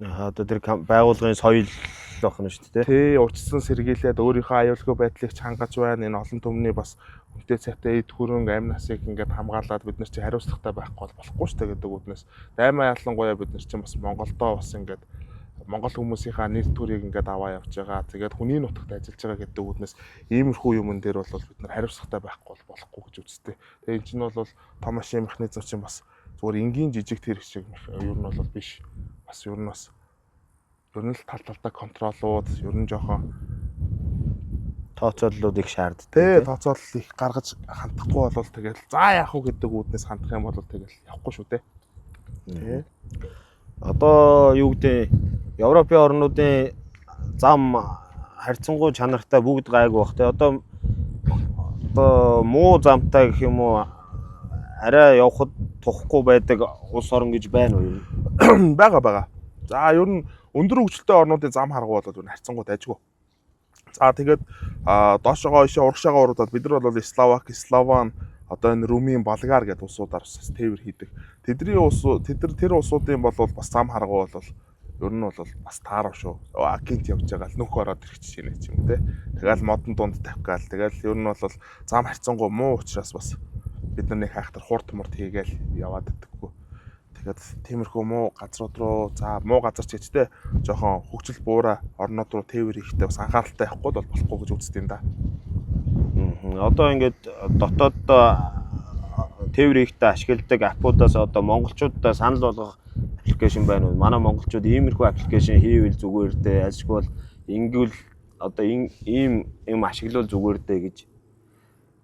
Одоо тэр байгууллагын соёл байх нь шүү дээ. Учирсан сэргийлээд өөрийнхөө аюулгүй байдлыг чангаж байна. Энэ олон түмний бас үнэтэй цайтай эд хөрөнгө амь насыг ингээд хамгаалаад бид нар чи хариуцлагатай байхгүй болохгүй шүү дээ гэдэг үднээс даймаа ялангуяа бид нар чи бас Монголдоо бас ингээд Монгол хүмүүсийнхаа нэр төрийг ингээд аваа явж байгаа. Тэгээд хүний нутагт ажиллаж байгаа гэдэг үднээс иймэрхүү юмн дээр бол бид нар хариуцлагатай байхгүй болохгүй гэж үзтээ. Тэгээд энэ чинь бол том машин механизм чинь бас зүгээр энгийн жижиг тэр шиг ер нь бол биш. Бас ер нь л тал контролууд ер нь жоохон тооцооллууд их шаарддаг. Тооцоолол их гаргаж хандахгүй бол тэгэл за яах вэ гэдэг үүднээс хандах юм бол тэгэл явахгүй шүү дээ. Одоо юу гэдэг Европын орнуудын зам харьцангуй чанартай бүгд гайгүй бах. Одоо муу замтай гэх юм уу арай явхад тухгүй байдаг улс орн гэж байна уу? Бага. За ер нь өндөр хөгжилтэй орнуудын зам харгуу бол харьцангуй дайжгүй. За тэгээд доошогоо ишээ урагшаага уруудаад бид нар бол Словак, Слован одоо энэ Румын, Болгар гэдэг улсуудаар бас тээвэр хийдэг. Тэр улсуудын бол бас зам харгуу бол ер нь бол бас таарав шүү. Агент явж байгаа л нөх ороод ирэх жишээ нэг юм те. Тэгэл модон дунд тавих гал. Тэгэл ер нь бол зам харьцангуй муу учраас бас бид нар нэг хайхтар хурд мурд хийгээл яваад идэггүй. Тэгээд тиймэрхүү муу газрууд руу муу газар ч гэжтэй жоохон хөгжил буура орнууд руу тээвэр хийхдээ бас анхааралтай явахгүй бол болохгүй гэж үздэг юм да. Одоо ингээд дотооддоо тээвэр хийхдээ ашигладаг аппуудаас одоо монголчуудаа санал болгох аппликейшн байна уу? Манай монголчууд иймэрхүү аппликейшн хийвэл зүгээр дээ. Ашиггүй бол ингэвэл одоо ийм юм ашиглал зүгээр дээ гэж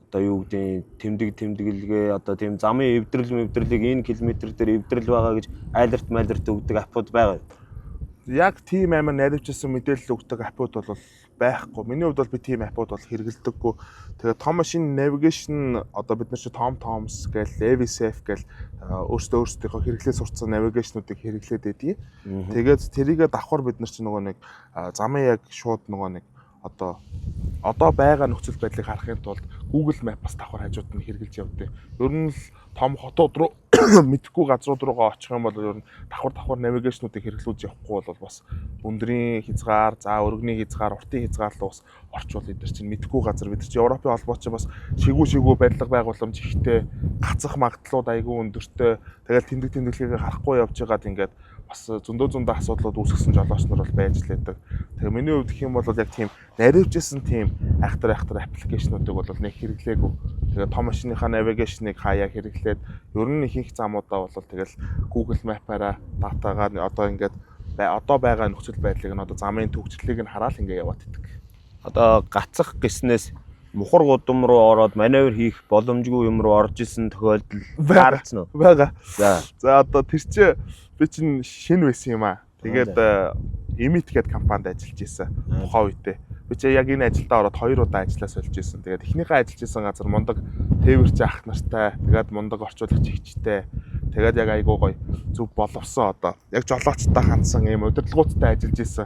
одоо юу гэдэг тэмдэглэгээ одоо тийм замын эвдрэлийг энэ километр дээр эвдрэл байгаа гэж айлерт өгдөг аппууд байгаа. яг team амар наривчсан мэдээлэл өгдөг апууд бол байхгүй. Миний хувьд бол би team апууд бол хэрэглэдэггүй. Тэгээд том машин navigation одоо бид нар чи TomToms гээл EasySafe гээл өөрсдийнхөө хэрэглээ сурцсан navigation-уудыг хэрэглээд байдгийг. Тэгээд тэрийгэ давхар бид нар чи нөгөө нэг замын яг шууд нөгөө нэг одоо байгаа нөхцөл байдлыг харахын тулд Google Map бас давхар хажууд нь хэрэгжилж явдаг. Ер нь л том хотууд руу мэдхгүй газрууд руугаа очих юм бол ер нь давхар навигашнуудыг хэрэглүүлж явахгүй бол бас өндрийн хязгаар, за өргөний хязгаар, уртын хязгаар руу бас орчвол эдгээр чинь мэдхгүй газар бид чинь Европын холбоо чинь бас шигүү барилга байгууламж ихтэй, гацах магадлалууд айгүй өндөртэй. Тэгэл тэмдэглэгээ харахгүй явж байгаад ингээд бас зөндөө асуудлууд үүсгэсэн жолооч нар бол байж л байдаг. Тэгээ миний хувьд гэх юм бол яг тийм наривчсэн тийм айхтар аппликейшнуудыг бол нэг хэрэглээгүй. Тэгээ том машиныхаа навигашныг хаяа хэрэглээд ер нь ихэнх замуудаа бол тэгэл Google Map-аараа датагаар одоо ингээд одоо байгаа нөхцөл байдлыг нь одоо замын төвчлөлийг нь хараад ингээд яваад идэг. Одоо гацах гэснээс мухар гудам руу ороод маневр хийх боломжгүй юм руу орж исэн тохиолдол гарцсан уу? Бага. За одоо тэр чи би чинь шинэ байсан юм аа. Тэгээд Emit гэдэг компанид ажиллаж исэн тухайн үедээ. Би чи яг энэ ажилдаа ороод 2 удаа ажиллаа сольж исэн. Тэгээд эхнийхээ ажиллаж исэн газар мундаг тээвэрч ах нартай, тэгээд мундаг орчуулагч ихчтэй. Тэгээд яг айгуу гоё зүг боловсон одоо. Яг жолоочтой хандсан ийм удирдлагуудтай ажиллаж исэн.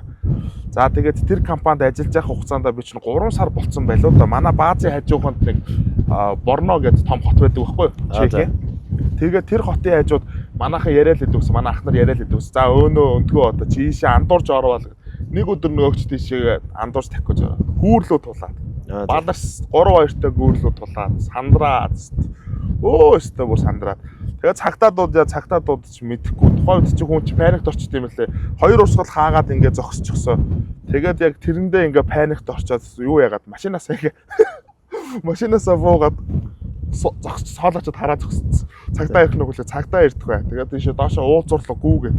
За тэгээд тэр компанид ажиллаж байх хугацаанд би чинь 3 сар болцсон байлоо да. Манай баазын хажууханд нэг Борно гэдэг том хот байдаг байхгүй юу? Чех. Тэгээд тэр хотын хажууд манайхан яриад л идэвсэн. Манай ах нар яриад л идэвсэн. За өөнөө өндгөө одоо чийшээ андуурж орвол нэг өдөр нөгөөч тийшээ андуурж тавих гэж байгаа. Гүүрлүү тулаад. Баларс 3-2-той гүүрлүү тулаад сандраад. Өстө бүр сандраад. Тэгээд цагтаадууд ч мэдэхгүй. Тухайн үед чи хүн чи паникт орчт юм лээ. 2 урсгал хаагаад ингээ зогсчихсон. Тэгээд яг тэрэндээ ингээ паникт орчоод юу яагаад машинаасаа буугаад зогсч соолоочод хараа зогссон. Цагтаа ирэх нүгэлээ цагтаа ирдэх бай. Тэгээд тийшээ доошоо уулзуурлаа гүүгээд.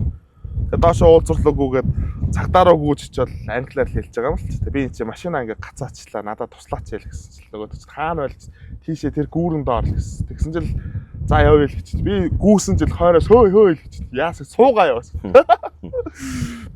Тэгээд доошоо уулзуурлаа гүүгээд цагтаараа гүүжчихвэл англиар хэлж байгаа юм л ч. Би энэ чи машина ингээ гацаачлаа. Надад туслаач ял гэсэн чил нөгөө хаана байлж тийшээ тэр гүүрэн доор л гэсэн. Тэгсэн чил за явъя л гэж. Би гүүсэн жил хойроос хөөй л гэж. Яасаа суугаа яваа.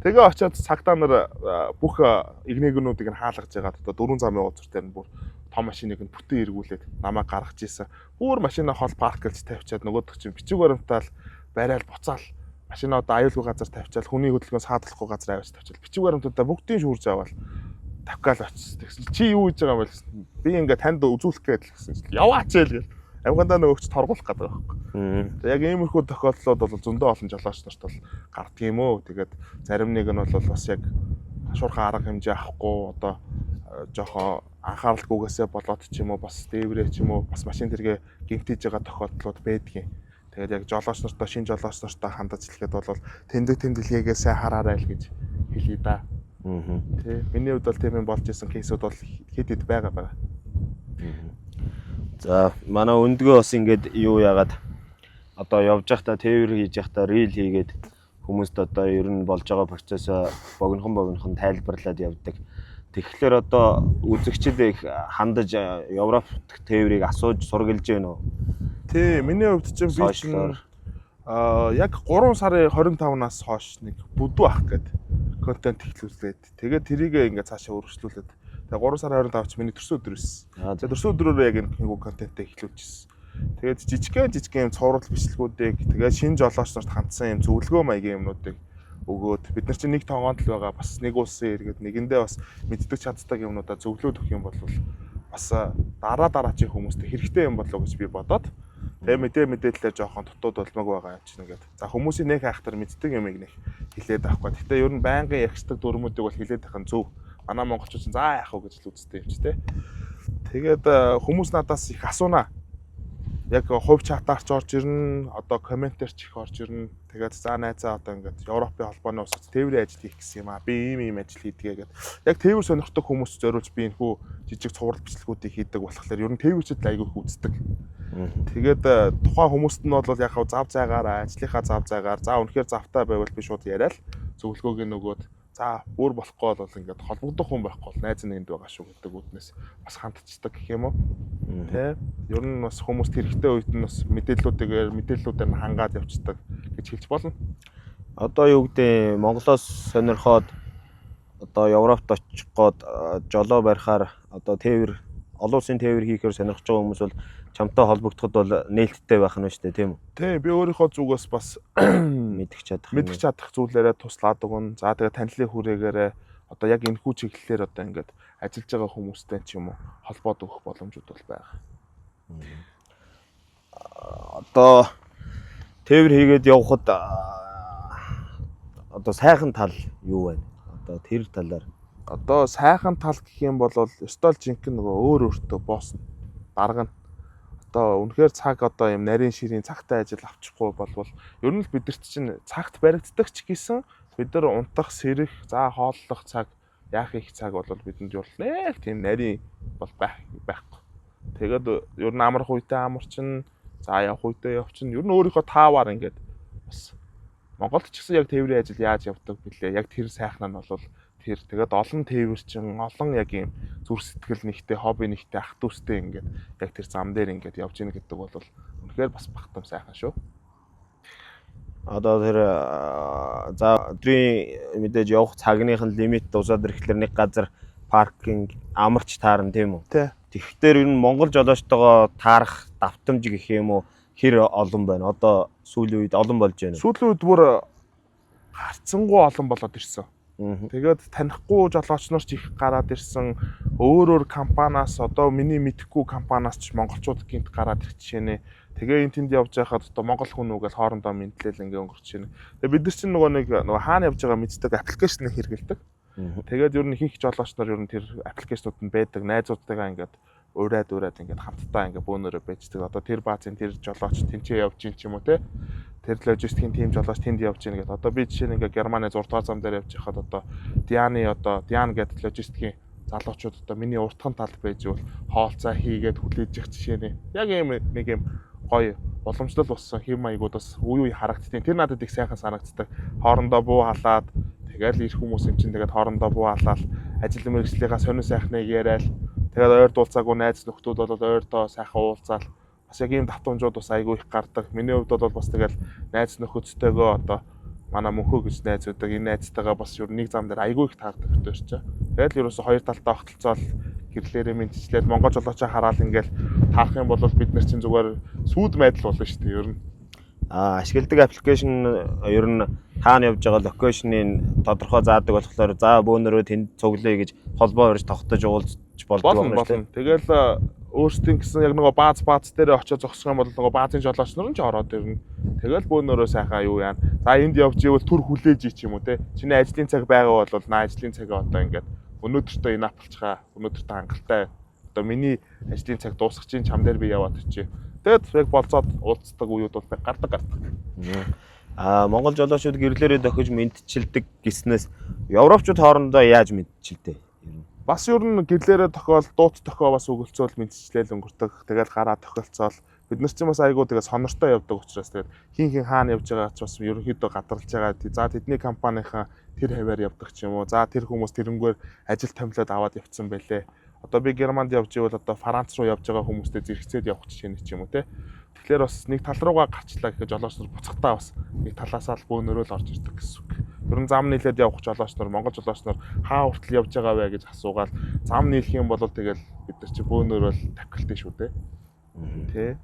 Тэгээ очиод цагтаа нар бүх игнэгнүүдийг нь хаалгаж ягаад одоо 4 замын уулзуур дээр нь бүр том машиныг нь бүтэн эргүүлээд намайг гаргаж ийсэн. Бүр машина хол парк гэж тавьчаад нөгөөдөг чинь бичиг баримтаал барайл буцаал машина одоо аюулгүй газар тавьчаал хүний хөдөлгөөс хаадлахгүй газар аваад тавьчаал бичиг баримтуудаа бүгдийг шүүрж аваад тавьгаал очсон. Тэгсэн чи юу хийж байгаа юм бэ? Би ингээ танд үзүүлэх гээд л гэсэн чинь яваач л гэл. Авгандаа нөгөөч торгуулах гэдэг байхгүй. Яг иймэрхүү тохиолдлууд бол зөндөө олон жолооч нарт бол гардаг юм өө. Тэгээд зарим нэг нь бол бас яг шуурхай арга хэмжээ авахгүй одоо жоохон анхааралгүйгээсээ болоод ч юм уу бас дээврээ ч юм уу бас машин тэргээ гэмтэж байгаа тохиолдлууд байдгийн. Тэгээд яг жолооч нартай шинэ жолооч нартай хандаж хэлэхэд бол тэмдэглэгээ сайн хараарай л гэж хэлье да. Тэ миний хувьд бол тийм юм болж исэн кейсүүд бол хэд хэд байгаа. За манай өндгөө бас ингээд юу яагаад одоо явж байхдаа тээвэр хийж байхдаа рил хийгээд хүмүүст одоо ер нь болж байгаа процессоо богинохон тайлбарлаад явдаг. Тэгэхээр одоо үзэгчд их хандаж Европ тээврийг асууж сургалж байна уу? Тий, миний хувьд чинь би чинь яг 3 сарын 25-наас хойш нэг бүдүү ах гэдэг контент эхлүүлээд тэгээд тэрийг ингээд цаашаа өргөжлүүлээд тэгээ 3 сарын 25-нд ч миний төрсөн өдөр байсан. Тэгээд төрсөн өдрөөр яг энэ контентээ эхлүүлчихсэн. Тэгээд жижигхэн юм цуврал бичлэгүүдийг тэгээд шинэ жолооч нарт хандсан юм зөвлөгөө маягийн юмнуудыг өгөөд бид нар чинь нэг тоогоонд л байгаа бас нэг улсын иргэд нэгэндээ бас мэддэг чаддаг юмнуудаа зөвлөөд өгөх юм бол бас дараачийн хүмүүстээ хэрэгтэй юм болов уу гэж би бодоод тэгээ мэдээлэлээ жоохон дутууд болмог байгаа юм чинь ингээд за хүмүүсийн нэг хайхтар мэддэг юмыг нэг хэлээд авахгүй. Гэтэ ер нь байнгын ягчдаг дүрмүүдийг бол хэлээд авах нь зөв. Манай монголчууд чинь за яах вэ гэж л үздэг юм чи тэ. Тэгээд хүмүүс надаас их асуунаа. Яг хувь чатаарч орж ирнэ, одоо комментэрч их орж ирнэ. Тэгээд за найзаа одоо ингээд Европын холбооны усад тээврийн ажил хийх гэсэн юм аа. Би ийм ажил хийдгээ гэдэг. Яг тээвэр сонирхдаг хүмүүс зориулж би энэ хүү жижиг цуврал бичлэгүүдийг хийдэг болохоор ер нь тээвэрчд айгүй үздэг. Тэгээд тухайн хүмүүст нь бол яг зав зайгаар ажлынхаа зав зайгаар за үнэхээр завтай байвал би шууд яриад зөвлөгөөг нөгөөд за бүр болохгүй бол ингээд холбогдох хүн байхгүй бол найз нэгэнд байгаа шүү гэдэг үднээс бас хандчихдаг гэх юм уу. Тэ? Ер нь бас хүмүүст хэрэгтэй үед нь бас мэдээллүүдээр нь хангаад явцдаг гэж хэлж болно. Одоо юу гэдэг Монголоос сонирхоод одоо Европт очих гээд жолоо барихаар одоо тээвэр олон улсын тээвэр хийхээр сонирхож байгаа хүмүүс бол чамтай холбогдоход бол нээлттэй байх нь шүү дээ, тийм үү? Тий, би өөрийнхөө зүгээс бас Мэдгэж чадах зүйлээрээ туслаад өгнө. За тэгээ танилын хүрээлээрээ одоо яг энэ хүү чиглэлээр одоо ингээд ажиллаж байгаа хүмүүстэй ч юм уу холбоод өгөх боломжууд бол байгаа. Одоо тээвэр хийгээд явхад одоо сайхан тал юу байна? Одоо тэр талаар Одоо сайхан тал гэх юм бол ёстой л жинхэнэ нөгөө өөр өөртөө боосно. Дарга нь одоо үнэхээр цаг одоо юм нарийн ширийн цагтай ажил авчихгүй болвол ер нь л бидэрт чинь цагт баригддаг ч гэсэн бид нар унтах, сэрэх, за хооллох цаг, яах их цаг бол бидэнд юу нэг тийм нарийн бол байхгүй. Тэгээд ер нь амрах үедээ амарчин, за явах үедээ явчин. Ер нь өөрийнхөө тааваар ингээд бас Монголд ч гэсэн яг тээврийн ажил яаж явдаг бэлээ. Яг тэр сайхан нь бол тэр тэгээд олон тээвэрчин, олон яг юм зүрх сэтгэл нэгтэй, хобби нэгтэй, ах дүүстэй ингээд яг тэр зам дээр ингээд явж ийн гэдэг бол үнэхээр бас багтам сайхан шүү. одоо тэр за өдрийн мэдээж явах цагныхын лимит дуусаад ирэхлээр нэг газар паркинг амарч таарна, тийм үү? Тий. Тэгэхээр ер нь Монгол жолоочтойгоо таарах давтамж гэх юм уу хэр олон байна? Одоо сүүлийн үед олон болж байна. Сүүлийн үед бүр харцсангуй олон болоод ирсэн. Тэгээд танихгүй жолооч нар ч их гараад ирсэн. Өөр компаниас одоо миний мэдхгүй компаниас ч монголчууд гинт гараад ирэх жишээ. Тэгээ энэ тэнд явж байхад одоо монгол хүн үгээл хоорондоо мэдлэл ингээ өнгөрч байна. Тэгээ бид нар чинь нөгөө хаана явж байгаа мэддэг аппликейшнийг хэрэгэлдэг. Тэгээд ер нь ихэнх жолооч нар ер нь тэр аппликейшнууд нь байдаг. Найзуудтайгаа ингээд ураад ингээд хамтдаа ингээд бөөнөрөө байждаг. Одоо тэр баазын тэр жолооч тэнцээ явж ийн ч юм уу те. Тэр логистикийн тим жолооч тэнд явж ийн гэдэг. Одоо би жишээ нь ингээд Германы 6 дугаар зам дээр явж байхад одоо Диан гэдэг логистикийн залуучууд одоо миний уртхан талд байж бол хоолцоо хийгээд хүлээж явах жишээ нь. Яг ийм нэг юм гоё боломжтой болсон хэм маягуудаас үе харагдтiin. Тэр надад их сайхан санагддаг. Хоорондоо буу халаад тэгэл ирэх хүмүүс юм чинь тэгээд хоорондоо буу халаад ажил мэргэжлийнхаа сонир сайхныг яриад тэгээд ойр дуулцаагүй найз нөхдүүд бол ойрдоо сайхан уулзаал бас яг ийм давтамжууд бас айгүй их гардаг. Миний хувьд бол бас тэгэл найз нөхөдтэйгөө одоо манай мөнхөө гэж найз байдаг. Энэ найзтайгаа бас ер нь нэг зам дээр айгүй их таардаг хөтөөрч. Тэгэл ерөөсө хоёр талтай огтлцоол гэрлээрээ мэдчлээд монгол жолоочоо хараад ингээл таах юм бол бид нар чинь зүгээр сүйд майдал болно шүү дээ ер нь. Ашигладаг аппликейшн ер нь хаана явж байгаа локейшнийг тодорхой заадаг болохоор за бөөнөрөө тэнд цуглая гэж холбоо барьж тогтож уулзч болдог юм байна. Тэгэл өөрсдийн гэсэн яг нөгөө бааз дээр очиж зогсох юм бол нөгөө баазын жолооч нар нь ч ороод ирнэ. Тэгэл бөөнөрөө сайхан юу яана. За энд явж ивэл түр хүлээж ич юм уу те. Чиний ажлын цаг байгаа бол на ажлын цагаа одоо ингээд өнөөдөртөө энэ апплчгаа өнөөдөртөө хангалттай. Одоо миний ажлын цаг дуусах чинь чам дээр би яваад очие. Тэгэд яг болцоод уулздаг үеуд бол гардаг. Монгол жолоочууд гэрлээрээ дохиж мэдчилдэг гэснээс европчууд хоорондоо яаж мэдчилдэг? Бас ер нь гэрлээрээ тохиол дуут тохио бас өгөлцөөл мэдчлэл өнгөрдөг. Тэгэл гараа тохиолцоол бид нар чинь бас айгуу тэгээ сонортой явдаг учраас тэгээд хин хаана явж байгаа ч бас ерөнхийдөө гадарлаж байгаа. За тэдний компанийн тэр хаваар явдаг ч юм уу. За тэр хүмүүс тэрнгээр ажил томилоод аваад явцсан байлээ. Одоо би Германд явж ивэл одоо Франц руу явж байгаа хүмүүстэй зэрэгцээд явах жишээ нь ч юм уу те. Тэгэхээр бас нэг тал руугаа гарчлаа гэхэд жолооч нар буцахтаа бас нэг талаасаа л бөөнөрөө л орж ирдэг гэсэн үг. Ер нь зам нийлээд явах жолооч нар, монгол жолооч нар хаа хүртэл явж байгаа вэ гэж асуугаад зам нийлэх юм бол тэгэл бид нар чи бөөнөрөө л тавхилтын шүү дээ. Тэ.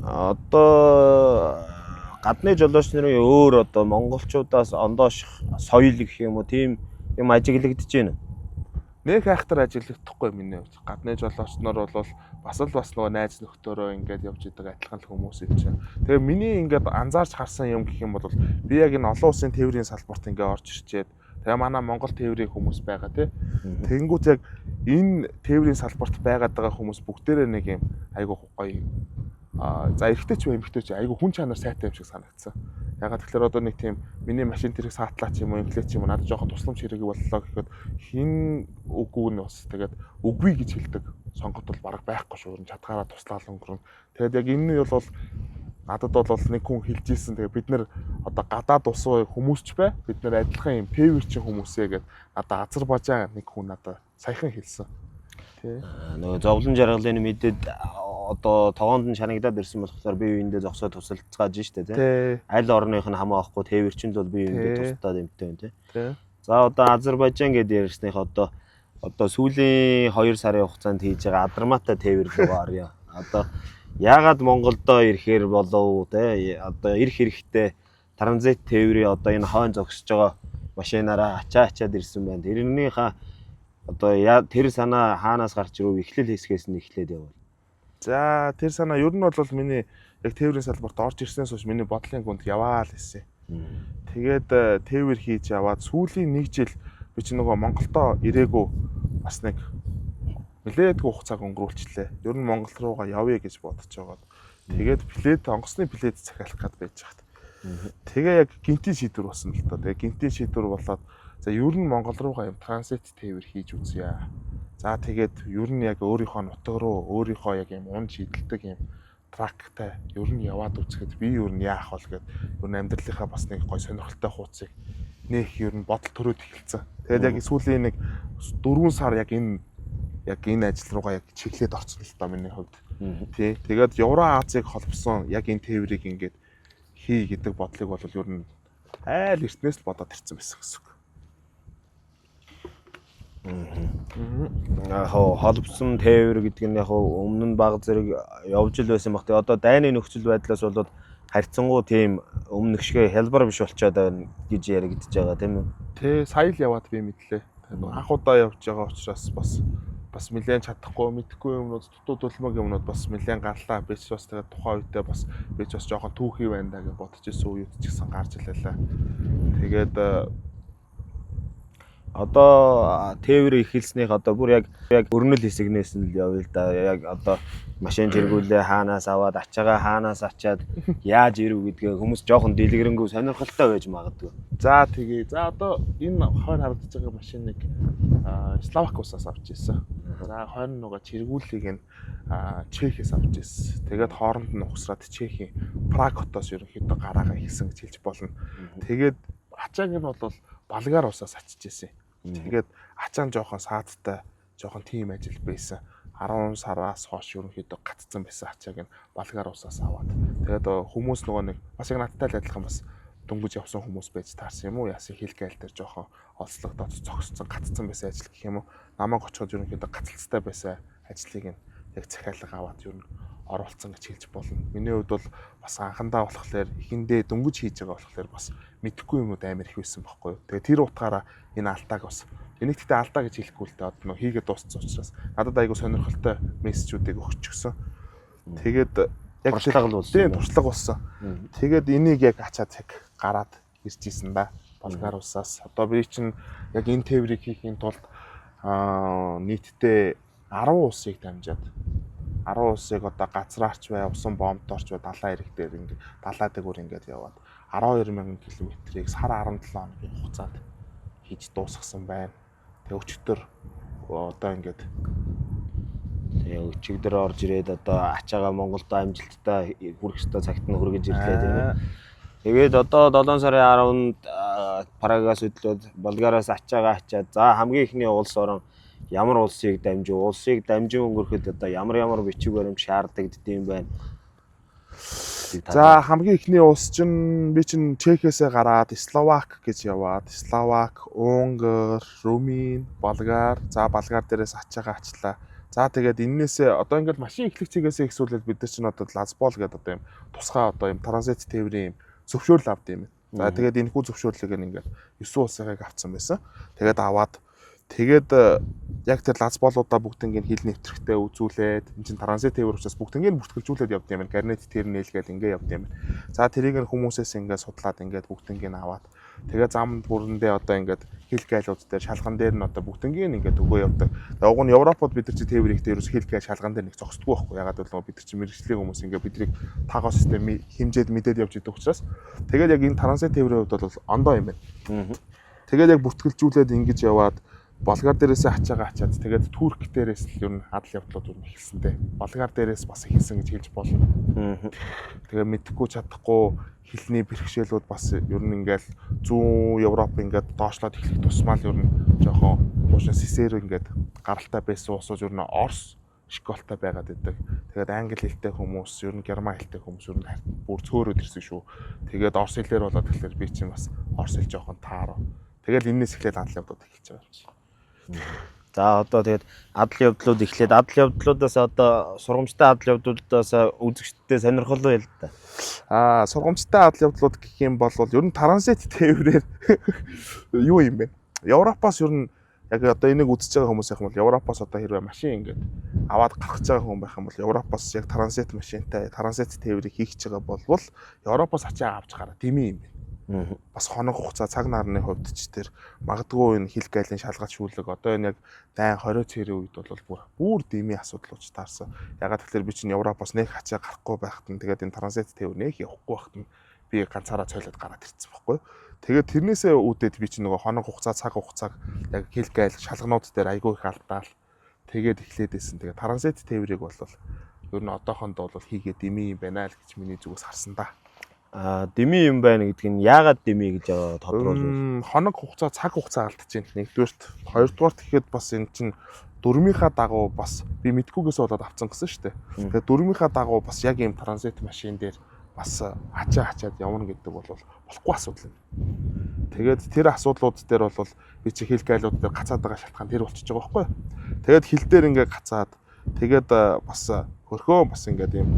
Одоо гадны жолооч нарын өөр одоо монголчуудаас ондоош соёл гэх юм уу тийм юм ажиглагдаж байна. Нэг хайхтар ажиглагдахгүй миний хувьд. Гадны жолооч нар бол бас нөгөө найз нөхдөөрөө ингээд явж идэг адилхан хүмүүс юм чинь. Тэгээ миний ингээд анзаарч харсан юм гэх юм бол би яг энэ олон улсын тээврийн салбарт ингээд орж ирчээд тэгээ манай Монгол тээврийн хүмүүс байгаа тий. Тэнгүүт яг энэ тээврийн салбарт байгаад байгаа хүмүүс бүгдээрээ нэг юм айгуу гоё за эрэгтэй ч эмэгтэй ч айгуу хүн чанар сайтай юм шиг санагдсан. Ягаад тэгэхээр одоо нэг тийм миний машин тэрэг саатлаач юм уу инфляц юм уу надад жоохон тусламж хэрэг боллоо гэхэд хин үгүй нь бас тэгээд үгүй гэж хэлдэг сонгот бол бараг байхгүй шүү. Чадгаараа туслаад өнгөрнө. Тэгээд яг энэ нь бол надад бол нэг хүн хэлж ийсэн. Тэгээд бид нэр одоо гадаад усуу хүмүүсч бай. Бид нэр адилхан юм тээвэрчин хүмүүсээ гэдэг надад Азербайжан нэг хүн надад саяхан хэлсэн. Тий. Нөгөө зовлон жаргалын мэдээд одоо тогоонд нь шанагдаад ирсэн болохоор бие биендээ зогсоод тусалцгааж штэ тий. Аль орных нь хамаа авахгүй тээвэрчэнд бол бие биендээ тусдаад юмтай байна тий. За одоо Азербайджан гэдээ ярьсных одоо сүүлийн 2 сарын хугацаанд хийж байгаа Адарматай тээвэр рүү орё. Одоо яагаад Монголдоо ирэхээр болов тий. Одоо ирэх хэрэгтэй транзит тээврийн одоо энэ хойно зогсож байгаа машинаараа ачаад ирсэн байна. Тэрнийхээ одоо тэр санаа хаанаас гарч ирв эхлэл хэсгээс нь эхлээд явал. За тэр санаа ер нь бол миний яг тээврийн салбарт орж ирснээс хойш миний бодлын гүнд яваа л хэлсэн. Тэгээд тээвэр хийж яваад сүүлийн 1 жил би чи нөгөө Монголдоо ирээгүй бас нэг нэлээдгүй хугацааг өнгөрүүлчихлээ. Ер нь Монгол руугаа явъя гэж бодож байгаад. Тэгээд онгоцны плед захиалах гээд байж хат. Тэгээ яг гинтийн шийдвэр болсон л доо. Тэгээ гинтийн шийдвэр болоод за ер нь Монгол руугаа юм транзит тээвэр хийж үзье. За тэгээд ер нь яг өөрийнхөө нутаг руу өөрийнхөө яг юм унд шийдэлдэг юм трактай ер нь яваад үзэхэд би ер нь яах вэ гэд ер нь амьдралынхаа бас нэг гой сонирхолтой хуудсыг нээх ер нь бодол төрөөд эхэлсэн. Тэгээд яг сүүлийн нэг 4 сар яг энэ ажил руугаа яг чиглээд орсон л доо миний хувьд. Тий. Тэгээд Евразийг холбосон яг энэ тээврийг ингээд хий гэдэг бодлыг бол ер нь айл эртнээс л бодоод ирсэн байсан гэсэн үг. Яг холбосон тээвэр гэдэг нь яг өмнө нь баг зэрэг явж ил байсан баг. Одоо дайны нөхцөл байдлаас болоод харьцангуй тийм өмнөх шиг хялбар биш болчиход байна гэж яригдж байгаа тийм үү? Тэ сая л яваад би мэдлээ. Анх удаа явж байгаа учраас бас нэлээд чадахгүй мэдхгүй юмнууд дутуу төлмөг юмнууд бас нэлээд гарлаа. Би ч бас тэгээд тухайн үедээ бас би ч бас жоохон түүхий байна даа гэж бодож ирсэн үед ч гэсэн гарч илээлээ. Тэгээд одоо тээвэр эхэлснийх одоо бүр яг өрнөл хэсэгнээс нь л явъя л да. Яг одоо машин жиргүүлээ хаанаас аваад ачаагаа хаанаас ачаад яаж ирв гэдгээ хүмүүс жоохон дэлгэрэнгүй сонирхолтой байж магадгүй. За тэгээ. За одоо энэ хойно харагдаж байгаа машиныг Словак улсаас авч ирсэн. За хойно нөгөө чиргүүлийг нь Чехиас авч ирсэн. Тэгээд хооронд нь ухсраад Чехийн Праг хотоос ерөнхийдөө гараагаа ихсэн гэж хэлж болно. Тэгээд ачааг нь бол Болгар улсаас ачиж ирсэн. Тэгээд ачаан жоохон саадтай жоохон тим ажил байсан. 10 сараас хойш ерөнхийдөө гатцсан байсан ачааг нь Болгар улсаас аваад. Тэгээд хүмүүс нөгөө нэг бас яг надтай л адилхан бас дөнгөж явсан хүмүүс байж таарсан юм уу? Яасан хил гайл дээр жоохон олцлогдоод зогсцсон гатцсан байсан ажил гэх юм уу? Намайг очиход ерөнхийдөө гацалцтай байсан ажлыг нь яг захиалга аваад ер нь оруулсан гэж хэлж болно. Миний хувьд бол бас анхандаа болохоор ихэндээ дөнгөж хийж байгаа болохоор бас мэдэхгүй юмуд амар их байсан байхгүй юу. Тэгээ тэр утгаараа энэ алдааг бас энийг тэгтээ алдаа гэж хэлэхгүй л дээ. Одоо нөө хийгээд дууссан учраас надад айгүй сонирхолтой мессежүүдийг өгчихсөн. Тэгээд яг туршлага болсон. Тийм туршлага болсон. Тэгээд энийг яг ачаад яг гараад ирж исэн да. Болгар улсаас. Одоо би чинь яг энэ тээврийг хийхийн тулд нийтдээ 10 улсыг дамжаад 10 улсыг одоо газраарч бай, усан бомбдорч бай, далайн ирэх дээр ингээд далай дээгүүр ингээд яваад 12,000 км-ийг сар 17 хоногийн хугацаанд хийж дуусгасан байна. Тэгээ өчигдөр одоо ингээд өчигдөр орж ирээд одоо ачаага Монголдо амжилттай хүрэх ёстой цагт нь хүргэж ирлээ тийм ээ. Тэгээд одоо 7 сарын 10-нд Прагаас хөдлөөд Болгараас ачаага ачаад за хамгийн ихний улс орон ямар улсыг дамжин өнгөрөхөд одоо ямар бичиг баримт шаардлагддсан байна. За хамгийн ихний улс чинь би чинь Чехиасаа гараад Словак гэж яваад Словак, Унгар, Румын, Болгар, за Болгар дээрээс ачаага ачлаа. За тэгээд эннээсээ одоо ингээд машин эхлэх цэгээс ихсүүлээд бид нар чинь одоо Лазбол гэдэг одоо юм тусгай одоо юм транзит тээврийн зөвшөөрөл авд юм. За тэгээд энэ хүү зөвшөөрлөг ингээд 9 улсыг авцсан байсан. Тэгээд аваад яг тэр Лазболуудаа бүгднийг хил нэвтрэхтэй үзүүлээд энэ чинь транзит тээвэр учраас бүгднийг бүртгэлжүүлээд явд юм. Гарнет тэр нээлгээд ингээд явд юм. За тэрийг нь хүмүүсээс ингээд судлаад ингээд бүгднийг аваад тэгээ зам бүрэндээ одоо ингээд хил гайлууд дээр шалган дээр нь одоо бүгднийг ингээд өгөө явдаг. Тэгээ уг нь Европод бид нар чи тээвэр их дээрээс хил гайл шалган дээр нэг зогсдгүй байхгүй. Ягаад гэвэл бид нар чи мэрэгжлийн хүмүүс ингээд бидний тагоо систем хэмжээд мэдээд явж идэг учраас тэгээд яг энэ транзит тээврийн хувьд бол ондоо юм байна. Тэгээд яг бүртгэлжүүлээд ингэж яваад Болгар дээрээс ачаага ачаад тэгээд Турк дээрээс л ер нь адал явдлууд ер нь эхэлсэнтэй. Болгар дээрээс бас эхэлсэн гэж хэлж болно. Тэгээ мэдхгүй чадахгүй хэлний бэрхшээлүүд бас ер нь ингээл зүүн Европ ингээд доошлоод эхлэх тусмаа л ер нь жоохон уушаа сисээр ингээд гаралтай байсан улсууд ер нь Орос, школтой байгаад идэг. Тэгээд англи хэлтэй хүмүүс, ер нь герман хэлтэй хүмүүс ер нь бүр цөөрөд ирсэн шүү. Тэгээд орос хэлээр болоод тэгэхээр би чинь бас орос хэл жоохон таарав. Тэгээд энэс эхлээд адал явдлууд эхэлж байгаа юм чи. За одоо тэгээд адал явдлууд эхлээд адал явдлуудаас одоо сургамжтай адал явдлуудаас үзэгчдэд сонирхол уу л да. Сургамжтай адал явдлууд гэх юм бол ер нь транзит тээврээр юу юм бэ? Европоос ер нь яг одоо энийг үзэж байгаа хүмүүс яг бол Европоос одоо хэрвээ машин ингээд аваад гаргаж байгаа хүн байх юм бол Европоос яг транзит машинтай транзит тээврийг хийх гэж байгаа болвол Европоос ачаа авч гараа дэмий юм бэ. Бас хоног хугацаа цаг нарны хувьд ч тэр магадгүй энэ хил гайлын шалгалт шүүлэг одоо энэ яг дайн 20 цэрийн үед бол бүр дэмий асуудал болж таарсан. Ягаад гэвэл би чинь Европоос нэг ачаа гарахгүй байхад нь тэгээд энэ транзит тээвэр нэг явахгүй байхад нь би ганцаараа цойлоод гараад ирсэн байхгүй. Тэгээд тэрнээсээ үүдээд би чинь нөгөө хоног хугацаа цаг хугацааг яг хил гайл шалганууд дээр айгүй их алдаал тэгээд эхлээд байсан. Тэгээд транзит тээврийг бол ер нь одоохондоо бол хийгээд дэмий юм байна л гэж миний зүгээс харсан да. Дэмий юм байна гэдэг нь яагаад дэмий гэж тодруулах. Хоног хугацаа цаг хугацаа алдчихээн. Нэгдүгээрт, хоёрдугаарт гэхэд бас энэ чинь дөрмийнхаа дагуу бас би мэдхгүйгээс болоод авцсан гэсэн шүү дээ. Тэгээд дөрмийнхаа дагуу бас яг ийм транзит машин дээр бас ачаад явна гэдэг бол болохгүй асуудал юм. Тэгээд тэр асуудлууд дээр бол би чи хил гайлууд дээр гацаад байгаа шалтгаан тэр болчихж байгаа байхгүй. Тэгээд хил дээр ингээ гацаад тэгээд бас хөрхөө бас ингээ ийм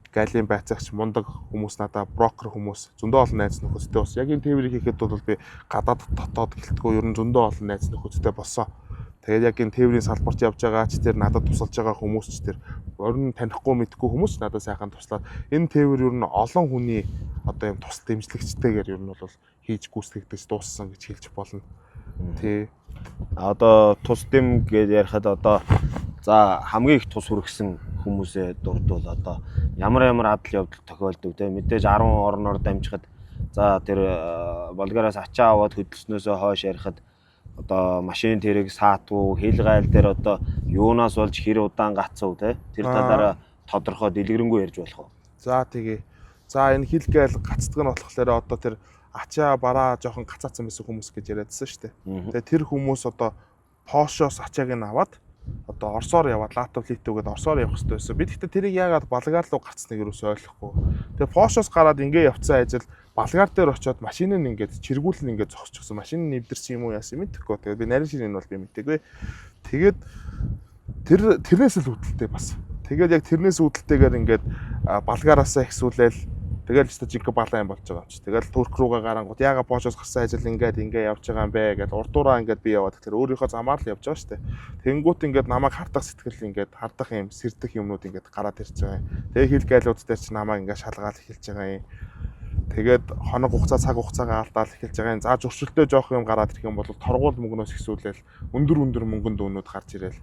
гайлын байцаагч мундаг хүмүүс надаа брокер хүмүүс зөндөө олон найз нөхөдтэй бас яг энэ тээврийг хийхэд бол би гадаад дотоод гэлтгүй ер нь зөндөө олон найз нөхөдтэй болсон. Тэгээд яг энэ тээврийн салбарт явж байгаа ч тэр надад тусалж байгаа хүмүүс ч тэр орон танихгүй мэдхгүй хүмүүс надад сайхан туслаад энэ тээвэр ер нь олон хүний одоо юм тус дэмжлэгчтэйгээр ер нь бол хийж гүйцэтгэж дууссан гэж хэлж болно. Тий. Одоо тус дэм гэж ярихад одоо за хамгийн их тус хүргэсэн хүмүүсээ дурдвал одоо ямар адал явдал тохиолдог те мэдээж 10 орноор дамжихад за тэр Болгараас ачаа аваад хөдөлснөөсөө хойш ярихад одоо машин тэрэг саатгүй хил гайл дээр одоо юунаас болж хэр удаан гацв те тэр талаараа тодорхой дэлгэрэнгүй ярьж болох уу. За тэгээ. За энэ хил гайл гацдаг нь болохоор одоо тэр ачаа бараа жоохон гацаацсан байсан хүмүүс гэж яриадсан шүү дээ. Тэгээ тэр хүмүүс одоо Пошоос ачааг нь аваад одоо Оросоор яваад лаптоп литүүгээд Оросоор явах хэрэгтэй байсан. Би гэхдээ тэрийг яагаад Болгар руу гацсныг юусоо ойлгохгүй. Тэгээ Пошоос гараад ингээ явцсан ажил Болгар дээр очиод машин нь ингээд чиргүүлэн ингээд зогсчихсон. Машин нь нэвдэрсэн юм уу яасан мэдэхгүй. Тэгээ би нарийн шинийг бол би мэдээгүй. Тэгээд тэрнээс л үүдэлтэй бас. Тэгээд яг тэрнээс үүдэлтэйгээр ингээд Болгараасаа ихсүүлээл тэгэл ч жинхэнэ балаа юм болж байгаа юм чи. Тэгэл Турк руугаа гарангууд яага Пошоос гарсан ажил ингээ явж байгаа юм бэ гэдээ урдуураа ингээд би яваад тэгэхээр өөрийнхөө замаар л явж байгаа шүү дээ. Тэнгүүт ингээд намайг хардах сэтгэл ингээд хардах юм сэрдэх юмнууд ингээд гараад ирж байгаа юм. Тэгээ хил гайлууд дээр чи намайг ингээд шалгаал эхэлж байгаа юм. Тэгээд хоног хугацаа цаг хугацаагаа алдаал эхэлж байгаа юм. За зуршилтэй жоох юм гараад ирэх юм бол торгуул мөнгнөөс ихсүүлээл өндөр мөнгөнд өнүүд гарч ирээл.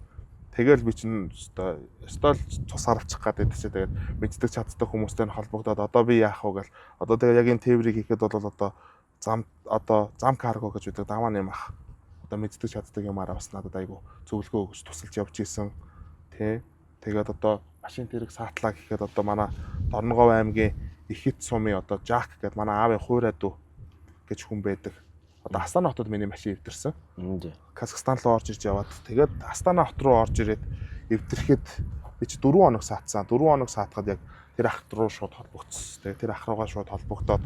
Тэгэл би чинь өстой цус харавчих гэдэг чи тэгээд мэддэг чаддаг хүмүүстэй холбогдоод одоо би яах вэ гэл одоо тэгээд яг энэ тээврийг хийхэд бол одоо зам карго гэж үүдэг даваа нэм ах одоо мэддэг чаддаг юмараа бас надад айгу зөвлөгөө өгч тусалж явж исэн тий. Тэгээд одоо машин тэрэг саатлаа гэхэд одоо манай Дорногов аймгийн Ихэт сумын одоо Жак гэдэг манай аавын хуурай дүү гэж хүн байдаг. Одоо Астана хотод миний машин эвдэрсэн. Казахстан руу орж ирж яваад тэгээд Астана хот руу орж ирээд эвдэрэхэд би чи 4 хоног саатсан. 4 хоног саатахад яг тэр ах руу шууд холбогдсон. Тэгээд тэр ах руугаа шууд холбогдоод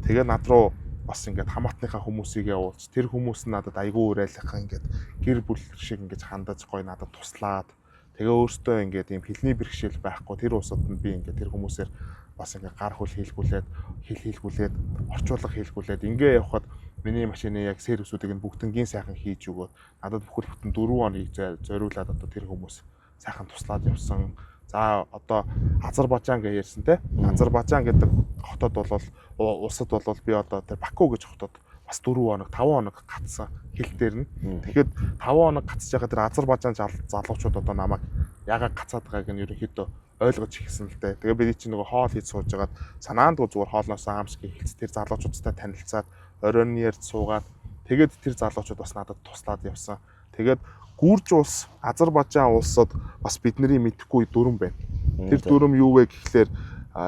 тэгээд над руу бас ингээд хамаатныхаа хүмүүсийг явуулж тэр хүмүүс нь надад айгүй уриалгах ингээд гэр бүл шиг ингээд хандаж гоё надад туслаад тэгээ өөртөө ингээд юм хэлний бэрхшээл байхгүй тэр усад нь би ингээд тэр хүмүүсээр бас ингээд гар хөл хийлгүүлээд орчуулга хийлгүүлээд ингээ явхад миний машины яг сервисүүдийг нь бүгднгийн сайхан хийж өгөөд надад бүхэл бүтэн 4 хоног зориулаад одоо тэр хүмүүс сайхан туслаад явсан. За одоо Азербайджан гэж ярьсан те. Азербайджан гэдэг хотод бол улсад бол би одоо тэр Баку гэж хотод бас 4 хоног 5 хоног гацсан хил дээр нь. Тэгэхэд 5 хоног гацж байгаа тэр Азербайджан залуучууд одоо намайг яагаад гацаад байгааг нь ерөнхийдөө ойлгож ирсэн л дээ. Тэгээ би чинь нөгөө хоол хийж сууж байгаад санаандгүй зүгээр хоолноос аамсгийг хэлц тэр залуучуудтай танилцаад оройн ярьж суугаад тэгээд тэр залуучууд бас надад туслаад явсан. Тэгээд гүрж улс Азербайджан улсад бас бидний мэдхгүй дүрм байна. Тэр дүрм юу вэ гэхлээр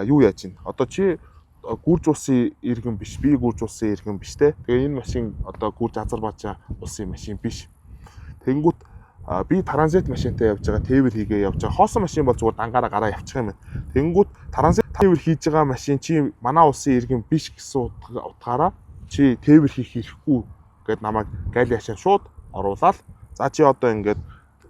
юу яаж ийн? Одоо чи гүрж улсын иргэн биш, би гүрж улсын иргэн биш те. Тэгээ энэ машин одоо гүрж Азербайджан улсын машин биш. Тэнгүүт би транзит машинтай явж байгаа тээвэр хийгээ явж байгаа. Хоосон машин бол зүгээр дангаараа гараа явчих юм байна. Тэнгүүд транзит тээвэр хийж байгаа машин чи манай улсын иргэн биш гэсэн утгаараа чи тээвэр хийх хэрэггүй гэд намайг гайл яшаа шууд оруулаад за чи одоо ингээд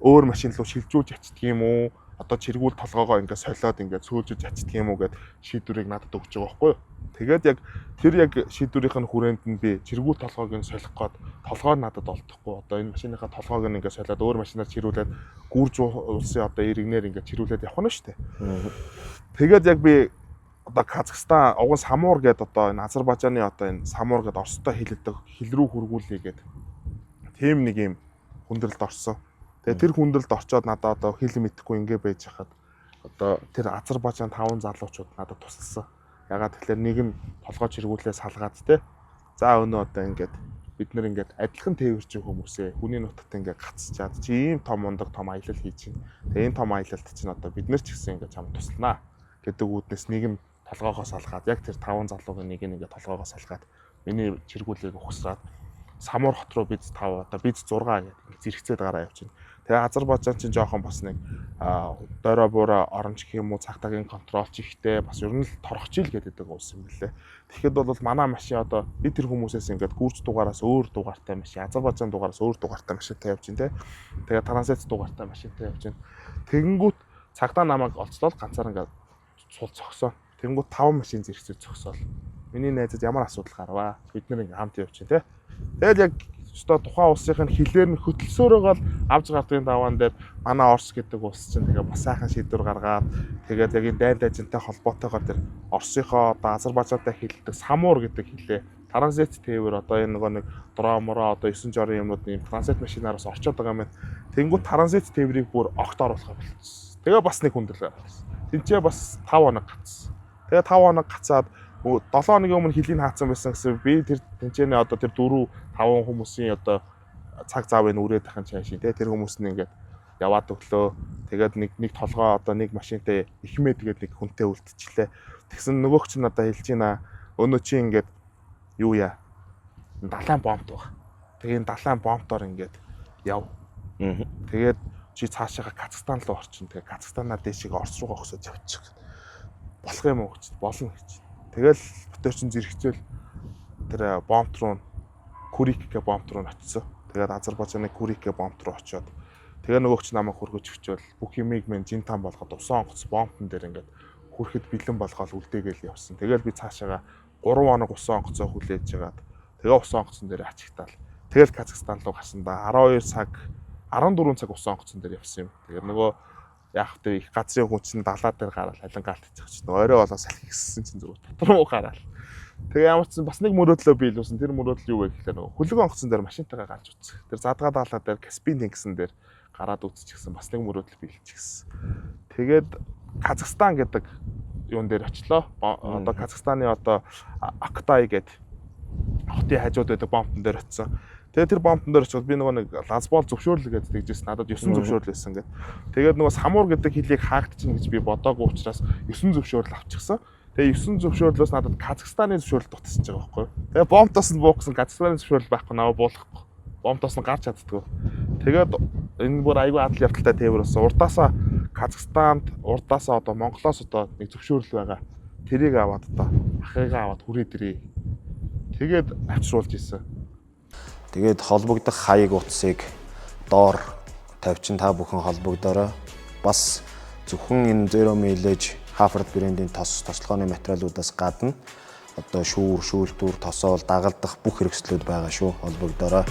өөр машин руу шилжүүлж ячдаг юм уу? Одоо чиргүүл толгоогоо ингээд солиод ингээд сөөжөж ячдаг юм уу гэд шийдвэрийг надад өгч байгаа байхгүй юу? Тэгээд яг тэр яг шийдвэрийнх нь хүрээнд нь би чиргүүл толгойг нь солих гээд толгой надад олдохгүй. Одоо энэ машиныхаа толгойг нь ингээд солиод өөр машинаар чирүүлээд гүрж улсын одоо иргэнээр ингээд чирүүлээд явах нь шүү дээ. Тэгээд яг би одоо Казахстан уган Самуур гэдэг одоо энэ Азербайджаны одоо энэ Самуур гэдэг Оростой хэлдэг хэл рүү хөргүүлээ гэдэг тийм нэг юм хүндрэлд орсон. Тэгээ тэр хүндрэлд орчоод надад одоо хэл мэдэхгүй ингээ байж хахад одоо тэр Азербайджан 5 залуучууд надад тусалсан. Ягаад тэгэхээр нэг нь толгой чиргүүлээ салгаад те. За өнөө одоо ингээд бид нэр ингээд адилхан тээвэрчин хүмүүсээ хүний нутагт ингээд гацчаад чи ийм том ундаг том аялал хийж чинь. Тэгээ энэ том аялалд чинь одоо бид нар ч гэсэн ингээд чам тусланаа гэдэг үүднээс нэг нь толгоогоо салгаад яг тэр 5 залуугийн нэг нь ингээд толгоогоо салгаад миний чиргүүлээг ухсаад Самуур хот руу бид 5 одоо бид 6 гэдэг зэрэгцээд гараа явчихна. Тэгээ Азербайджан чинь жоохон бас нэг дорой буура оронч гэх юм уу цагтаагийн контролч ихтэй бас ер нь л торгочил гэдэг улс юм билээ. Тэгэхэд бол манай машин одоо бид тэр хүмүүсээс ингээд гүрж дугаараас өөр дугаартай машин, Азербайджан дугаараас өөр дугаартай машинтай явж байна те. Тэгээ транзит дугаартай машинтай явж байна. Тэгэнгүүт цагтаа намайг олцлол ганцаар ингээд сул цогсоо. Тэгэнгүүт 5 машин зэрэгцээ цогсоол. Миний найзад ямар асуудал гарваа? Бид нэр ингээд хамт явж байна те. Тэгэл яг өстой тухайн улсынхын хилээр нь хөтөлсөөрөө авч гардгийн даваан дээр манай Орос гэдэг улс чинь тэгээ бас сайхан шийдвэр гаргаад тэгээд яг энэ дайн дайжинтай холбоотойгоор тэр Оросынхоо одоо Азербайджантай хэлдэг Самуур гэдэг хилээ транзит тээвэр одоо энэ нөгөө нэг дромороо одоо 9 жорын юмнууд ийм транзит машинаараас орчоод байгаа юм байна. Тэнгүүд транзит тээврийг бүр огт оруулах болчихсон. Тэгээ бас нэг хүндрэл гарсан. Тинчээ бас 5 хоног гацсан. Тэгээ 5 хоног гацаад 7 хоногийн өмнө хилийн хаацсан байсан гэсэн би тэр тэнцэнэ одоо тэр 4-5 хүмүүсийн одоо цаг заавыг үрээд ахын чаашийн тэр хүмүүс нь ингээд яваад өглөө тэгээд нэг толгой одоо нэг машинтай ихмээ тэгээд нэг хүнтэй үлдчихлээ. Тэгсэн нөгөөгч нь одоо хэлж байна өнөө чи ингээд юу яа далайн бомб баг. Тэгээд далайн бомбтоор ингээд яв. Тэгээд чи цаашаа Казахстан руу орчин. Тэгээд Казахстанаа дээшээ Орос руу огсож явчих. Болох юм уу гэж болно гэж. Тэгэл бүтээр чин зэрэгцэл тэр бомб руу Курик гэх бомб руу очсон. Тэгээд Азербайджаны Курик гэх бомб руу очиод тэгээ нөгөөч намайг хөргөж өчөөл бүх юмыг мен жинтан болгоод усан онгоц бомбн дээр ингээд хүрэхэд бэлэн болгоод үлдээгээл явсан. Тэгэл би цаашаага 3 хоног усан онгоцоо хүлээж жагаад тэгээ усан онгоцон дээр ачигтаал. Тэгэл Казахстан руу гарсан да 12 цаг 14 цаг усан онгоцон дээр явсан юм. Тэгээд нөгөө яг тэр их газрын хүн чинь далаа дээр гараад халингаалт хийчих чинь орой болоо салхи гиссэн чинь зүгээр дотор руу гараад. Тэгээ ямар ч бас нэг мөрөөдлөө биелүүлсэн. Тэр мөрөөдөл юу вэ гэхээр нөгөө хөлөг онгоцон дээр машинтайгаа гарч үзэх. Тэр задгаа даалаа дээр Каспийн тэнгисэн дээр гараад үзчихсэн бас нэг мөрөөдөл биелчихсэн. Тэгээд Казахстан гэдэг юун дээр очлоо. Одоо Казахстаны одоо Актай гэдэг хотын хажууд байдаг бомбн дээр очсон. Тэгээд тэр бомбн дээр очоод би нөгөө нэг лазбол зөвшөөрлө гэж тэгжсэн. Надад 9 зөвшөөрөл байсан гэдэг. Тэгээд нөгөө Самуур гэдэг хилийг хаагдчихна гэж би бодоогүй учраас 9 зөвшөөрөл авчихсан. Тэгээ 9 зөвшөөрлөөс надад Казахстаны зөвшөөрөл дутчихж байгаа байхгүй юу. Тэгээ бомбтоос нь буугсан Казахстаны зөвшөөрөл байхгүй наваа буулгахгүй. Бомбтоос нь гарч чаддгүй. Тэгээд энэ бүр айгүй адал явдалтай тээвэр болсон. Урдаасаа Казахстанд, урдаасаа одоо Монголоос одоо нэг зөвшөөрөл байгаа. Тэрийг аваад одоо ахыгаа аваад хүрээд ирээ. Тэгээд авчруулж ийсэн. Тэгээд холбогдох хаяг утсыг доор тавьчин та бүхэн холбогдорой. Бас зөвхөн энэ Zero Mileage Harvard брендийн тослогооны материалуудаас гадна одоо шүүр, шүүлтүүр, тосоол, дагалдах бүх хэрэгслүүд байгаа шүү. Холбогдорой.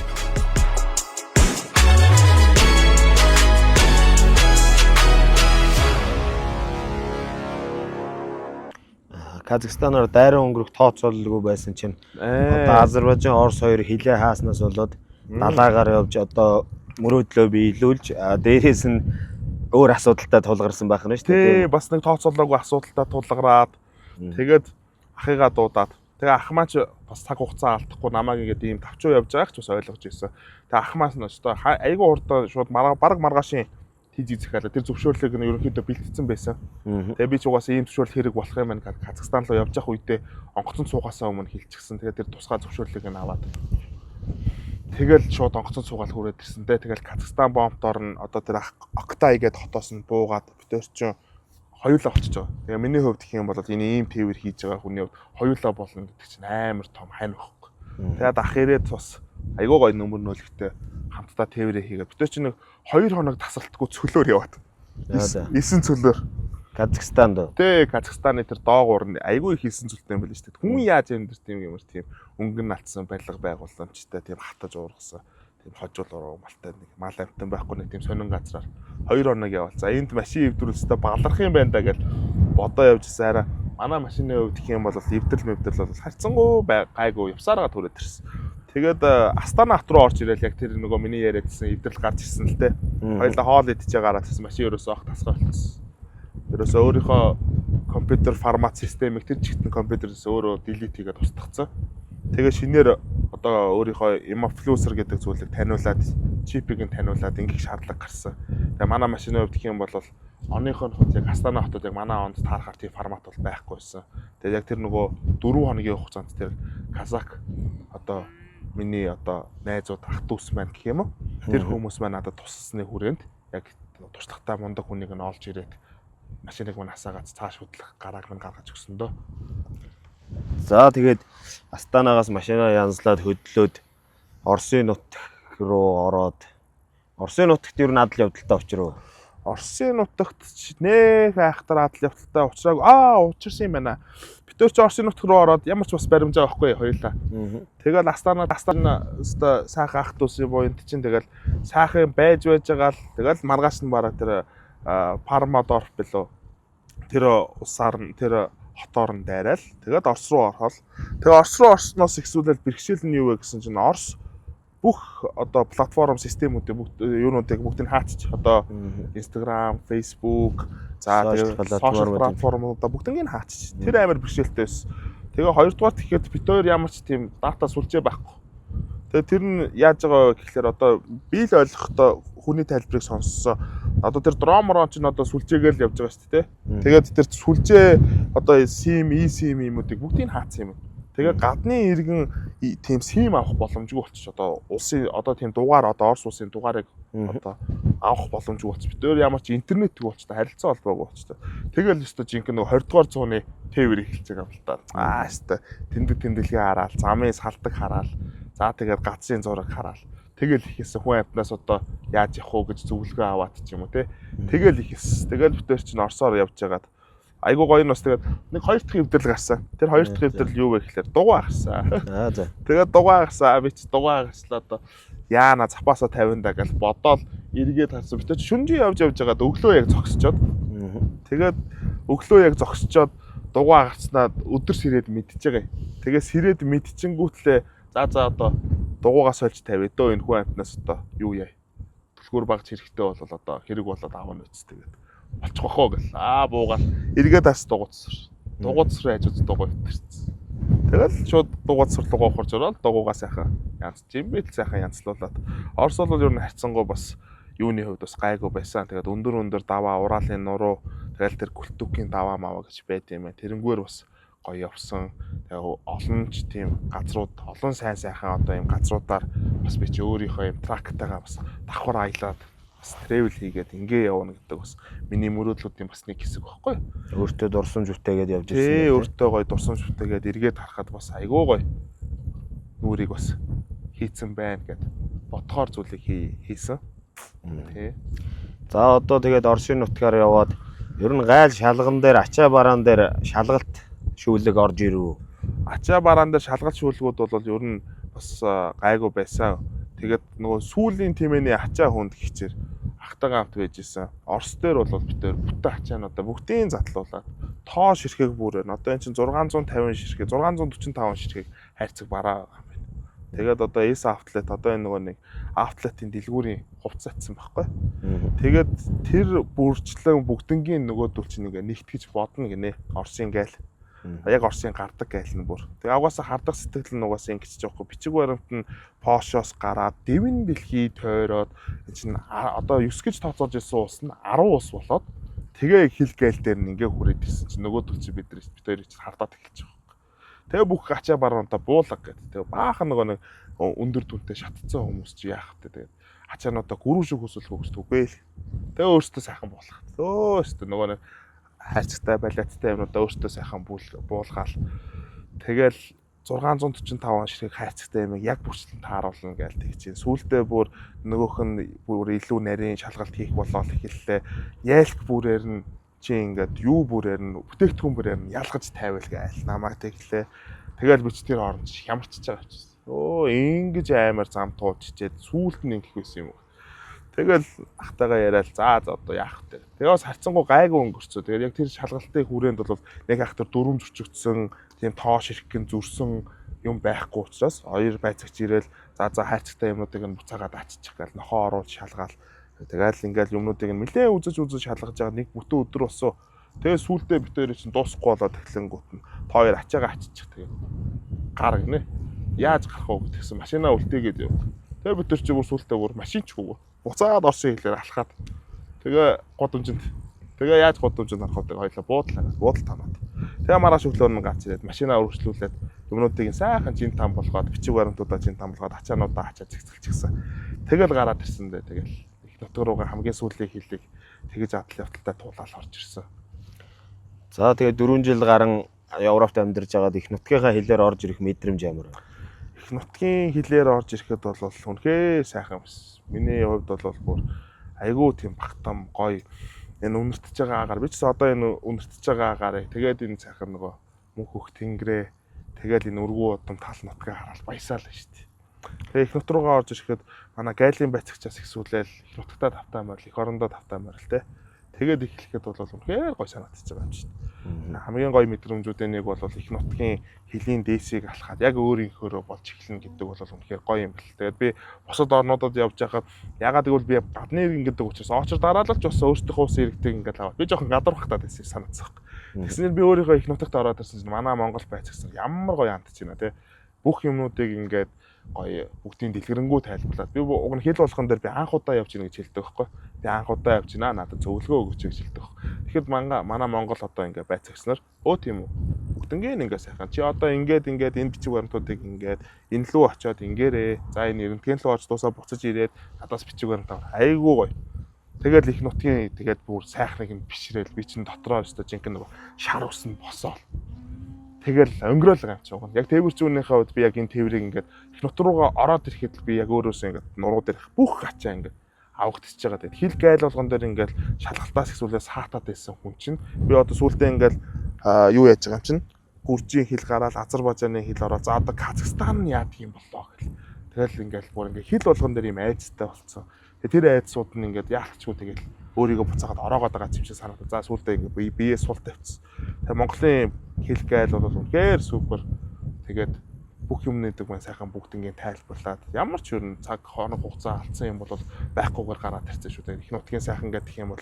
Казахстанаар дайран өнгөрөх тооцоололгүй байсан чинь одоо Азербайджан, Орос хоёр хилээ хааснаас болоод далаагаар явж одоо мөрөөдлөө биелүүлж дээрээс нь өөр асуудалтай тулгарсан байх нь шүү дээ. Тий, бас нэг тооцоолоогүй асуудалтай тулгараад тэгээд ахыгаа дуудаад тэгээ ах маань ч бас цаг хугацаа алдахгүй намайг ингээд ийм тавчуу явж байгаах ч бас ойлгож ирсэн. Тэгээ ах маань нь өстой айгүй хурдан шууд бараг маргаашийн тийж захиалаа. Тэр зөвшөөрлийг нь ерөнхийдөө бэлтгэсэн байсан. Тэгээ би ч угаасаа ийм зөвшөөрөл хэрэг болох юм байна. Казахстан руу явж явах үедээ онгоцон цуугаасаа өмнө хэлчихсэн. Тэгээ тэр тусгай зөвшөөрлийг нь аваад Тэгэл шууд онгоцон суугаал хүрээд ирсэн те. Тэгэл Казахстан бомбд орно. Одоо тэр Актай гээд хотоос нь буугаад битэр чинь хоёулаа болчихж байгаа. Тэгээ миний хувьд гэх юм бол энэ ийм тээвэр хийж байгаа хүний хувьд хоёулаа болно гэдэг чинь амар том хань байхгүй. Тэгээд ах ирээд бас айгүй гоё нөмөр нөлгтэй хамтдаа тээврээ хийгээд битэр чинь нэг 2 хоног тасралтгүй цөлөөр яваад. 9 цөлөөр. Казахстанд уу? Тэ Казахстаны тэр доогуур нь айгүй их хийсэн зүйлтэй юм байл шүү дээ. Хүн яаж юм дэр тийм юмэр тийм өнгөн алдсан барилга байгууламжтай тийм хатаж уургасан тийм хожуул ургамалтай нэг мал амтан байхгүй нэг тийм сонин газраар 2 хоног явал. За энд машин эвдрүүлстэй баглах юм байна да гэж бодоо явж ирсэн арай манай машины хувьд гэх юм бол эвдрэл бол харьцангуй гайгүй явсараа түрээд ирсэн. Тэгээд Астана хот руу орж ирэл яг тэр нөгөө миний яриадсэн эвдрэл гарч ирсэн л дээ. Хоёлаа хоол идчихээ гараад ирсэн машин ерөөсөө ах тасгаа болчихсон. Тэрөөс өөрийнхөө компьютер формат системийг тэр чигтэн компьютерээс өөрөө delete хийгээд устгацсан. Тэгээ шинээр одоо өөрийнхөө Imafluencer гэдэг зүйлийг таниулаад, чипийг нь таниулаад ингэх шаардлага гарсан. Тэгээ манай машины хувьд гэх юм бол оныхоо хот яг Астана хотод яг манай онд таарахаар тийм формат бол байхгүйсэн. Тэгээ яг тэр нөгөө 4 хоногийн хугацаанд тэр Казак одоо миний одоо найзууд ах дүүс маань гэх юм уу. Тэр хүмүүс маань надад туссны хүрээнд яг туршлагатай мундаг хүнийг нь олж ирээд машиныг мань хасаагаад цааш хөдлөх гарааг мань гаргаж өгсөн дөө. За тэгээд Астанагаас машинаа янзлаад хөдлөөд Оросын нутг руу ороод Оросын нутагт ер нь адал явдалтай учрав. Оросын нутагт нэх айхтар адал явдалтай учрааг учирсан юм байна. Бид ч Оросын нутг руу ороод ямар ч бас баримжаа байхгүй хоёулаа. Тэгэл Астана өстой сайхан ах дүүс юм боо энэ чинь тэгэл сайхан байж байгаа л тэгэл маргааш нь бараг тэр Пармадорф билүү. Тэр усаар нь тэр хотоор нь дайраал. Тэгээд Орос руу орхол. Тэгээ Орос руу орсноос ихсүүлэл бэрхшээл нь юу вэ гэсэн чинь Орос бүх одоо платформ системүүдийг бүгдийг хаачиж одоо Instagram, Facebook, за тэгээд сошиал платформудаа бүгдийг нь хаачиж. Тэр амар бэрхшээлтэй байсан. Тэгээ хоёрдугаар тэгэхэд бид хоёр ямар ч тийм дата сүлжээ байхгүй. Тэгээ тэр нь яаж байгаа гэхээр одоо би л ойлгохдоо хүний тайлбарыг сонссон. Одоо тэр дроморон ч одоо сүлжээгээр л явж байгаа шүү дээ. Тэгээд тэр сүлжээ одоо SIM, eSIM юмуудыг бүгдийг нь хаацсан юм. Тэгээ гадны иргэн тийм SIM авах боломжгүй болчих. Одоо улсын одоо тийм дугаар одоо Орос улсын дугаарыг одоо авах боломжгүй болчих. Бид өөр ямар ч интернеттэй болчих та харилцаа холбоогүй болчих. Тэгэл өстө жинхэнэ нөгөө 20 дугаар зууны тээвэр эхэлж байгаа юм л та. Өстө тэмдэглэгээ хараал, замын салдаг хараал. За тэгээд газрын зураг хараал. Тэгэл ихээс хүн амтнаас одоо яаж явах вэ гэж зөвлөгөө аваад ч юм уу те. Тэгэл ихээс. Тэгэл битэр чинь Оросоор явж байгаад айгуу гоё нь бас тэгээд нэг 2 дахь эвдрэл гарсан. Тэр 2 дахь эвдрэл юу вэ гэхээр дугаа гарсан. За. Тэгээд дугаа гарсан. Би ч дугаа гарслаа одоо яана запаасаа 50 да гэж бодоол эргээд харсан. Битэр шүнжин явж байгаад өглөө яг зогсчоод. Тэгээд өглөө яг зогсчоод дугаа гарснаа өдөр сэрээд мэдчихэж байгаа. Тэгээд сэрээд мэдчихэнгүүтлээ за одоо дугуугаас олж тавь өдөө энэ хүн амтнаас одоо юу яа. Түлхүүр багч хэрэгтэй бол одоо хэрэг болоод авах нь үст тэгээд болчих واخоо гэл. Буугаал эргээд тас дугуйцсар. Дугуйцсар хажууд дугуй өвтөрсөн. Тэгэл шууд дугуйцсар руу орж ороод дугуугаа сайхан янзч юм бэл сайхан янзлуулаад. Орос бол ер нь харьцангуй бас юуны хувьд бас гайгүй байсан. Тэгээд өндөр даваа ураалын нуруу тэгэл тэр культүкийн даваа маваа гэж байд юм аа. Тэрнгээр бас гоё явсан. Тэгээ олон ч тийм газрууд, олон сайхан одоо юм газруудаар бас би чи өөрийнхөө юм трактайгаа бас давхар аялаад бас travel хийгээд ингээ явна гэдэг бас миний мөрөөдлүүдийн бас нэг хэсэг багхгүй. Өөртөө дурсамж үтээгээд явж ирсэн. Тий, өөртөө гоё дурсамж үтээгээд эргээд харахад бас айгүй гоё нүрийг бас хийцэн байна гэд бодхоор зүйлийг хийсэн. Тий. За одоо тэгээд Оросын нутгаар яваад ер нь гайл шалган дээр ачаа бараан дээр шалгалт шүүлэг орж ирв. Ачаа бараан дээр шалгалт шүүлгүүд бол ер нь бас гайгүй байсан. Тэгээд нөгөө сүүлийн тэмээний ачаа хүнд хичээр ахтайгаа хамт байж исэн. Орос дээр бол бид тээр бүтэн ачаануудаа бүгдийн задлуулаад тоо ширхэг бүрээр одоо эн чинь 650 ширхэг 645 ширхэг хайрцаг бараа юм байна. Тэгээд одоо эс аутлет одоо энэ нөгөө нэг аутлетийн дэлгүүрийн хувцас атсан байхгүй. Тэгээд тэр бүрчлэн бүгднгийн нөгөөдөл чинь ингээ нэгтгэж бодно гинэ. Оросын гайл. Яг Оросын гардаг гайл нь бүр. Тэгээ угаасаа хардах сэтгэл нь угаасаа ингэж жоохгүй бичиг баримт нь Пошоос гараад дэвэн дэлхий тойроод энэ чинь одоо 9 гэж тооцоож ирсэн ус нь 10 ус болоод тэгээ хил гайл дээр нь ингээ хүрээд ирсэн чинь нөгөөдөл чи бид хоёр чи хардаад эхэлж байгаа. Тэгээ бүх ачаа баруунтаа буулга гэдэг. Тэгээ баахан нөгөө нэг өндөр түнтэй шатцсан хүмүүс чи яах вэ? Тэгээд ачаануудаа гүрүү шиг хөсөлөх хөөс түгэй л. Тэгээ өөртөө сайхан буулгах. Өөстөө нөгөө нэг хайрцагтай балиаттай юмудаа өөртөө сайхан буулгаал. Тэгэл 645 он ширхэг хайрцагтай юм яг бүрчлэн тааруулна гээл тэгж чинь. Сүүлдээ бүр нөгөөх нь бүр илүү нарийн шалгалт хийх болоод эхэллээ. Яйлх бүрээр нь чи ингээд юу бүрээр нь бүтээгдэхүүн бүрээр нь ялгаж тавиал гээл намайг тэглээ. Тэгэл бич тэр орон хямарчж байгаа ч. Ингэж аймаар зам туулчихэд сүүлд нь ингэх байсан юм уу. Тэгэл ахтайгаа яриад за одоо яах вэ? Тэгээ бас харцсангуу гайгүй өнгөрцөө. Тэгээд яг тэр шалгалтын хүрээнд бол нэг ахтар дүрм зөрчигдсөн, тийм тоо ширхгэн зүрсэн юм байхгүй учраас хоёр байцагч ирээл за хайрцагтай юмнуудыг нь буцаагаад аччих гал нохоо оруулж шалгаал. Тэгэл ингээл юмнуудыг нь нэлээ үзэж шалгаж байгаа нэг бүтэн өдөр болсон. Тэгээ сүүлдээ бид хоёр чинь дуусахгүй болоод эхлэнгүүт нь хоёр ачаагаа аччих тэгээ. Гар гинэ. Яаж гарах вэ гэдгсэн машинаа үлдээгээд яв. Тэгээ бид нар чи бүр сүүлдээ бүр машин ч хөөг. Буцаад орсон хэлээр алхаад. Тэгээ годомжинд. Тэгээ яаж годомжинд харах вэ? Хоёлаа буудал танаад. Тэгээ маргааш өглөө нь гац ирээд машинаа өргөжлүүлээд юмнуудыг сайхан жин там болгоод бичиг баримтуудаа жин там болгоод ачаануудаа ачаад цэгцэлчихсэн. Тэгэл гараад ирсэн дээ. Тэгэл их нутг руугаа хамгийн сүүлийн хилийг тэгэж адлын явталтай туулаад орж ирсэн. За тэгээ 4 жил гарan Европт амьдарч байгаад их нутгийнхаа хилээр орж ирэх мэдрэмж ямар вэ? Их нутгийн хилээр орж ирэхэд бол үнэхээр сайхан байсан. Миний хувьд бол бүр айгүй тийм багтам гоё энэ үнэртэж байгаа агаар би ч одоо энэ үнэртэж байгаа агаарыг тэгээд энэ сайхан нөгөө мөнх хөх тэнгэрээ тэгээд энэ өргөө удам тал нутгаа хараад баясаал шүү дээ. Тэгээ их нут руугаа орж ирэхэд манай гайлын байцагчаас ихсүүлээл их нутгатаа тавтаа морил их орондоо тавтаа морил те. Тэгээд эхлэхэд бол үнэхээр гоё санагдаж байгаа юм шүү дээ. Хамгийн гоё мэдрэмжүүдийн нэг бол их нутгийн хилийн дээсийг алхаад яг өөрийнхөөрөө болж эхэлнэ гэдэг бол үнэхээр гоё юм бэл. Тэгээд би бусад орнуудад явж байхад ягаад гэвэл би гадны иргэн гэдэг учраас очор дараалалч бас өөртөөхөө ус иргэдэг ингээд аваад би жоохон гадуурхтаад байсан санагдсан. Тэгснээр би өөрийнхөө их нутагт ороод ирсэн чинь манай Монгол байцагсан ямар гоё андч байна те. Бүх юмнуудыг ингээд гоё бүгдийн дэлгэрэнгүй тайлбарлаад би уг нь хэл болгон дээр би анх удаа явж ийн гэж хэлдэг байхгүй. Би анх удаа явж байна надад зөвлөгөө өгөөч гэж хэлдэг байхгүй. Тэгэхээр манай Монгол одоо ингээ байцагснаар тийм үү. Бүгднгийн ингээ сайхан чи одоо ингээд энэ бичиг баримтуудыг ингээд энэ лүү очиод ингээрээ. За энэ эрдэнэтгийн лүү очиж дуусаа буцаж ирээд надаас бичиг баримт авах айгүй гоё. Тэгэл их нутгийн тэгээд бүр сайхныг нь бишрээл би чинь дотроо өстө жинхэнэ нөгөө шар ус нь босоо. Тэгэл өнгөрөөл байгаа юм чинь. Яг тээвэрчүүнийхээ хувьд би яг энэ тээврийг ингээд их нут руугаа ороод ирэхэд би яг өөрөөсөө ингээд нуруу дээр бүх ачаа ингээд авагдчихж байгаа. Тэгээд хил гайл болгон дээр ингээд шалгалтаас ихсүүлээ саатаад байсан хүн чинь би одоо сүүлдээ ингээд юу яаж байгаа юм чинь гүржийн хил гараад Азербайджаны хил ороод за одоо Казахстан нь яадаг юм болоо гэл. Тэгэл ингээд бүр ингээд хил болгон дээр юм айцтай болцсон. Тэр айцсууд нь ингээд яахчгүй тэгэл өөрийгөө буцаагаад ороогоод байгаа юм шиг санагдав. За сүүлдээ ингээд бие сул тавьчихсан. Тэгээ Монголын хэл гайл бол үнэхээр супер. Тэгээд бүх юмнуудыг маань сайхан бүгднийг тайлбарлаад ямар ч юм цаг хоног хугацаа алдсан юм бол байхгүйгээр гараад ирсэн шүү дээ. Их нутгийн сайхан гэдэг юм бол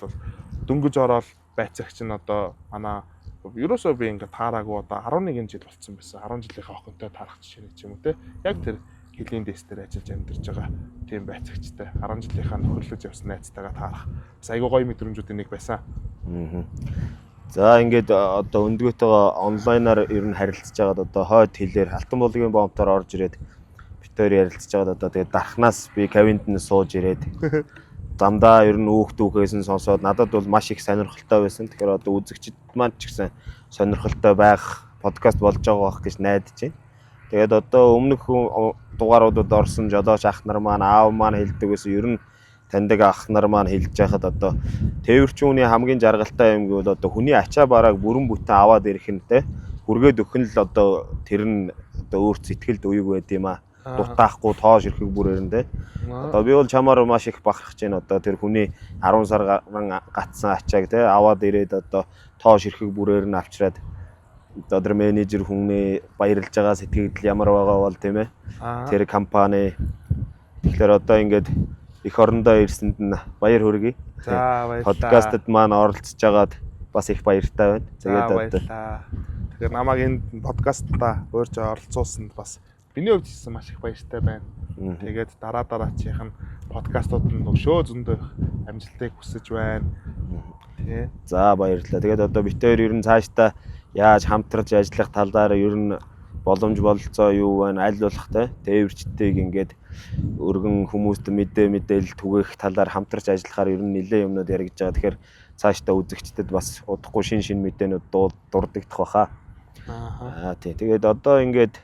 дөнгөж ороод байцаагч нь одоо манай ерөөсөө би ингээд таараагүй одоо 11 жил болцсон байсан. 10 жилийнхаа охинтой таарах жишээ нэг юм уу те. Яг тэр хэлийн дэс дээр ажиллаж амьдарч байгаа тийм байцаагчтай 10 жилийнхаа нөхөрлөж явсан найзтайгаа таарах. Бас айгүй гоё мэдрэмжүүдийн нэг байсан. За ингээд одоо өндгөөтэйгээ онлайнаар ер нь харилцаж байгаад одоо хойд хэлээр Алтан булгийн бомтоор орж ирээд бид хоёр ярилцаж байгаад одоо тэгээд дархнаас би кабинет нь сууж ирээд замдаа ер нь үүхээс нь сонсоод надад бол маш их сонирхолтой байсан. Тэгэхээр одоо үзэгчид маань ч гэсэн сонирхолтой байх подкаст болж байгаа байх гэж найдаж байна. Тэгээд одоо өмнөх дугааруудад орсон жолооч ах нар маань аав маань хэлдэг гэсэн ер нь таньдаг ах нар маань хэлж байхад одоо тээвэрчүүний хамгийн жаргалтай юм гэвэл одоо хүний ачаа барааг бүрэн бүтэн аваад ирэх нь те хүргээд өгөх нь л одоо тэр нь одоо өөрт сэтгэлд уйг байд юм а дутаахгүй тоо ширхэг бүрээр нь те одоо би бол чамаар маш их бахархаж байна одоо тэр хүний 10 сар гарan гатсан ачааг те аваад ирээд одоо тоо ширхэг бүрээр нь авчираад одоо тэр менежер хүмүүний баярлж байгаа сэтгэл ямар байгаа бол тийм ээ тэр компани тэгэхээр одоо ингээд их орондоо ирсэнд нь баяр хүргэе. За баярлалаа. Подкастт маань оролцож байгаад бас их баяртай байна. Тэгээд баярлалаа. Тэгэхээр намайг энэ подкастта уурж оролцуулсанд бас миний хувьд ч маш их баяртай байна. Тэгээд дараачих нь подкастууд нь өшөө зөндөө амжилтыг хүсэж байна. Тий. За баярлалаа. Тэгээд одоо бид хоёр ер нь цаашдаа яаж хамтарч ажиллах талаар ер нь боломж бололцоо юу байна, аль болох тээвэрчтэйг ингээд өргөн хүмүүст мэдээлэл түгээх талаар хамтарч ажиллахаар ер нь нэлээд юмнууд яригдж байгаа. Тэгэхээр цаашдаа үзэгчдэд бас удахгүй шин мэдээнүүд дурддагдах баха. Тийм. Тэгээд одоо ингээд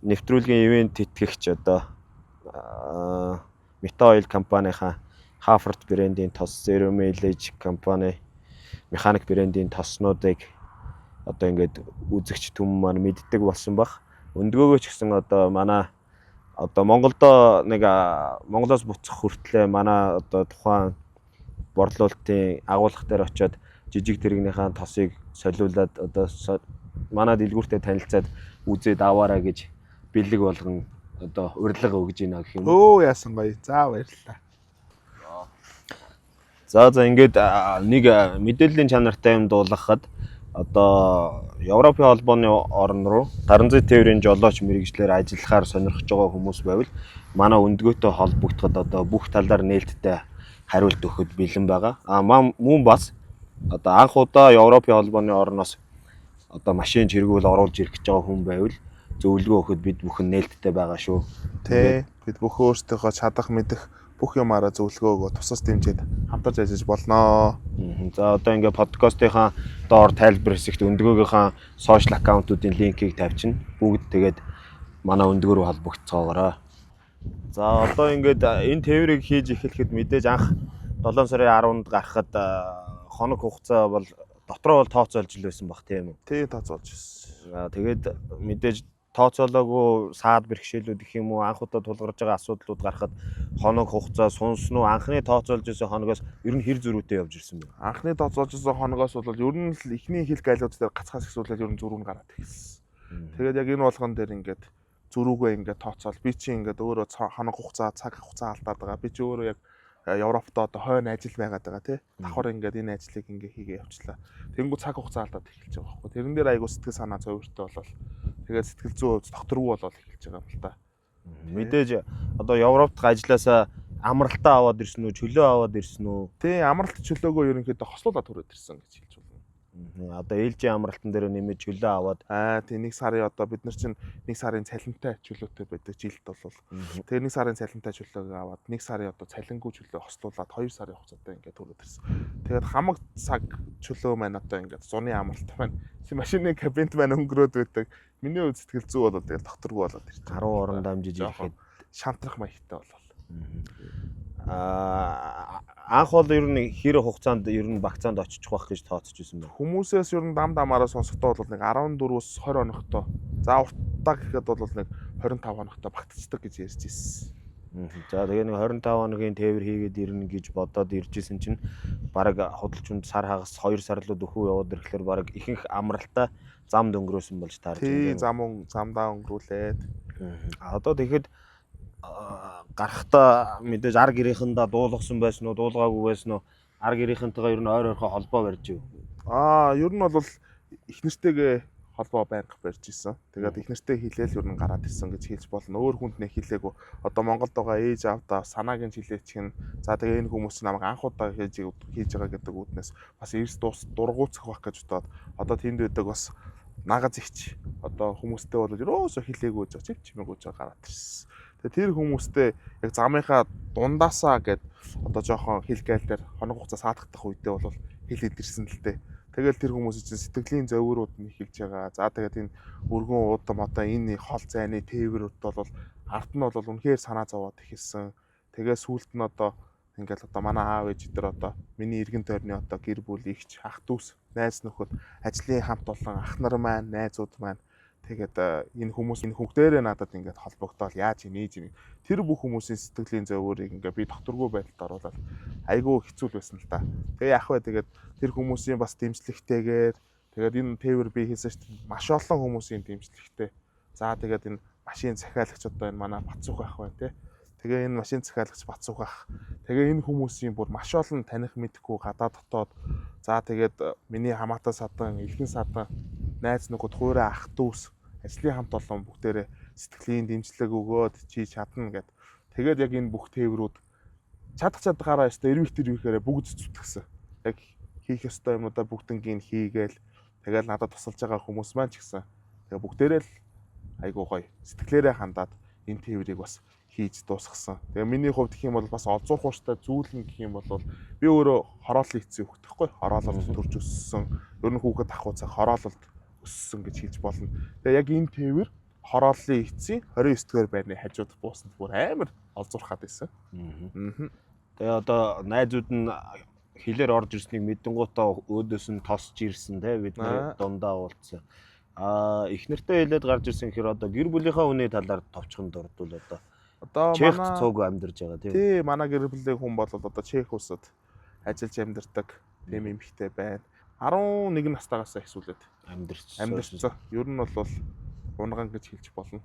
нэвтрүүлгийн ивент итгэгч одоо Meta Oil компанийнхаа Hafford брендийн тос, Zero Mileage компани механик брендийн тоснуудыг одоо ингээд үзэгч түмэн маань мэддэг болсон бах. Өндгөөгөө ч гэсэн одоо манай одоо Монголоос буцах хүртлээр манай одоо тухайн борлуулалтын агуулга дээр очиод жижиг тэрэгнийхээ тосыг солиулаад одоо манай дэлгүүртээ танилцаад үзээд аваарай гэж бэлэг болгон одоо урилга өгж ийна гэх юм. Яасан гоё. За баярлалаа. За ингээд нэг мэдээллийн чанартай юм дуулгахад одоо Европын холбооны орн руу гарын зүй тээврийн жолооч мэргэжлэр ажиллахаар сонирхож байгаа хүмүүс байвал манай өндгөөтэй холбогдоход одоо бүх талаар нээлттэй хариулт өгөхөд бэлэн байгаа. Мөн бас одоо анх удаа Европын холбооны орноос одоо машин чиргүүл оруулж ирэх гэж байгаа хүн байвал зөвлөгөө өгөхөд бид бүхэн нээлттэй байгаа шүү. Тэ бид бүх өөрсдийнхөө чадах мэдэх бүх юмараа зөвлөгөө өгөө тусас дэмжиж хамтарч ажиллаж болноо. За одоо ингээд подкастынхаа доор тайлбар хэсэгт өндгөөгийнхаа сошиал аккаунтуудын линкийг тавьчихна. Бүгд тэгээд манай өндгөө рүү холбогдцоогоорой. За одоо ингээд энэ тээврийг хийж эхлэхэд мэдээж анх 7 сарын 10-нд гарахад хоног хугацаа бол дотроо бол тооцоолж л байсан баг тийм үү? Тий тооцоолж байсан. Тэгээд мэдээж тооцоолоогүй саад бэрхшээлүүд гэх юм уу анх удаа тулгарч байгаа асуудлууд гарахад хоног хугацаа сунсан уу анхны тооцоолж байсан хоногоос ер нь хэр зөрүүтэй явж ирсэн бэ? Анхны тооцоолж байсан хоногоос бол ер нь л эхний хил гайлууд дээр гацхаас ихсүүлээд ер нь зөрүү нь гараад ирсэн. Тэгээд яг энэ болгон дээр ингээд зөрүүгээ ингээд тооцоол би чи ингээд өөрөө хоног хугацаа цаг хугацаа алдаад байгаа. Би чи өөрөө яг Европт одоо хойно ажил байгаад байгаа тий. Давхар ингээд энэ ажлыг ингээ хийгээ явуулчлаа. Тэнгүү цаг хугацаа алдаад эхэлж байгаа байхгүй. Тэрэн дээр айгу сэтгэл санаа зовёртой болол. Тэгээд сэтгэл зүйн хувьд докторгүй болол эхэлж байгаа юм л та. Мэдээж одоо Европт ажилласаа амралтаа аваад ирсэн үү, чөлөө аваад ирсэн үү? Тий, амралт чөлөөгөө ерөнхийдөө хослуулаад түрээд ирсэн гэж хэлж болно. Одоо ээлжийн амралтан дээр нэмээд чөлөө аваад тий 1 сарын одоо бид нар чинь 1 сарын цалинтай чөлөөтэй байдаг жилд бол тэгээ 1 сарын цалинтай чөлөөг аваад 1 сарын одоо цалингүй чөлөө хослуулаад 2 сарын хугацаатай ингээд түрээд ирсэн. Тэгээд хамаг цаг чөлөө маань одоо ингээд зуны амралт маань машины кабинт маань өнгөрөөд байдаг. Миний хувьд сэтгэл зүй бол тэгээд докторгүй болоод ирсэн. 10 орон дамжиж ирэхэд шантрах маягтай болол. Анх бол ер нь хэр хугацаанд ер нь багцаанд очих байх гэж тооцож байсан бэ? Хүмүүсээс ер нь дам-дамаараа сонсохдоо бол нэг 14-өөс 20 хоногтой. За уртаа гэхэд бол нэг 25 хоногтой багтцдаг гэж ярьж ирсэн. За тэгээ нэг 25 хоногийн тээвэр хийгээд ирнэ гэж бодоод иржсэн чинь бараг худалчунд сар хагас 2 сар л дөхөө яваад ирэхлээр бараг ихэнх амралтаа замд өнгөрөөсөн болж таарч байна. Тий, замдаа өнгөрүүлээд. Одоо тэгэхэд гарахтаа мэдээж ар гэрийнхэндээ дуулгасан байсан уу, дуулгаагүй байсан уу? Ар гэрийнхэнтэйгээ ер нь ойр ойрхон холбоо барьж ив. Ер нь бол их нэртэйгээ холбоо байнга барьж исэн. Тэгээд их нэртэй хилээл ер нь гараад ирсэн гэж хэлж болно. Өөр хүнд нэ хилээгүй. Одоо Монголд байгаа ээж аавдаа санаагийн хилээч гэн. За тэгээ энэ хүмүүс намайг анх удаа хийж байгаа гэдэг үднээс бас эрс дургуутсах байх гэж бодоод одоо тэнд байдаг бас нагаз ихч одоо хүмүүстэй бол ерөөсө хилээгүй жоо чимээгүйж гараад ирсэн. Тэгээ тэр хүмүүстэй яг замынхаа дундаасаа гээд одоо жоохон хил гайл дээр хоног хугацаа саадах үедээ бол хилээд ирсэн л дээ. Тэгэл тэр хүмүүс чинь сэтгэлийн зовирууд нь эхэлж байгаа. За тэгээд энэ өргөн уудам одоо энэ хол зайны тээврүүд бол арт нь бол үнэхээр санаа зовоод эхэлсэн. Тэгээ сүулт нь одоо ингээл одоо манай аав ээж дээр одоо миний эргэн тойрны одоо гэр бүл ихч ах дүүс найз нөхөд ажлын хамт олон ах нар маань найзууд маань тэгээд энэ хүүхдээрээ надад ингээд холбогдоод яаж нээж ийн тэр бүх хүмүүсийн сэтгэлийн зовоорыг ингээд би докторгүй байдалд оруулаад айгүй хэцүү байсан л та. Тэгээ яах вэ тэгээд тэр хүмүүсийн бас дэмжлэгтэйгээр тэгээд энэ тээвэр би хийсэн чинь маш олон хүмүүсийн дэмжлэгтэй. За тэгээд энэ машин захиалагч одоо энэ манай Бацуух ах байна те. Тэгээ энэ машин захиалагч Бацуух ах. Тэгээ энэ хүмүүсийн бүр маш олон таних мэдхгүй гадаа дотоод за тэгээд миний хамаатан садан, элхэн садан найз нөхөд хуурай ах дүүс ажлын хамт олон бүгдээрээ сэтгэлийн дэмжлэг өгөөд чи чадна гэд. Тэгээд яг энэ бүх тээврүүд чадхаараа өстой эрвэхээрээ бүгд зүтгэсэн. Яг хийх ёстой юмудаа бүгднийг хийгээл тэгэл надад тусалж байгаа хүмүүс маань ч гэсэн тэгээ бүгдээрээ л айгуу гоё сэтгэлээрээ хандаад энэ тээврийг бас хийж дуусгасан. Тэгээ миний хувьд гэх юм бол бас олзуурхууштай зүйл нь гэх юм бол би өөрөө хорооллын эцсийн хөвгтөхгүй. Хороололд төрж өссөн. Ер нь хүүхэд ах уцаа хороололд өссөн гэж хэлж болно. Тэгээ яг энэ тээвэр хорооллын эцсийн 29-р байрны хажууд буусанд бүр амар олзуурхаад байсан. Тэгээ одоо найзууд нь хилээр орж ирснийг мэдэнгуутаа өөдөөс нь тосч ирсэн те бид нар дундаа уулзсан. Их нэртэй хилээд гарч ирсэн гэхээр одоо гэр бүлийнхаа хүний талаар товчхон дурдвал одоо Чех цуг амьдарч байгаа тийм. Тий, манай гэр бүлийн хүн бол одоо Чех улсад ажиллаж амьдардаг тийм эмэгтэй байна. 11 настайгаас эхсүүлээд амьдарсан. Ер нь бол унган гэж хэлж болно.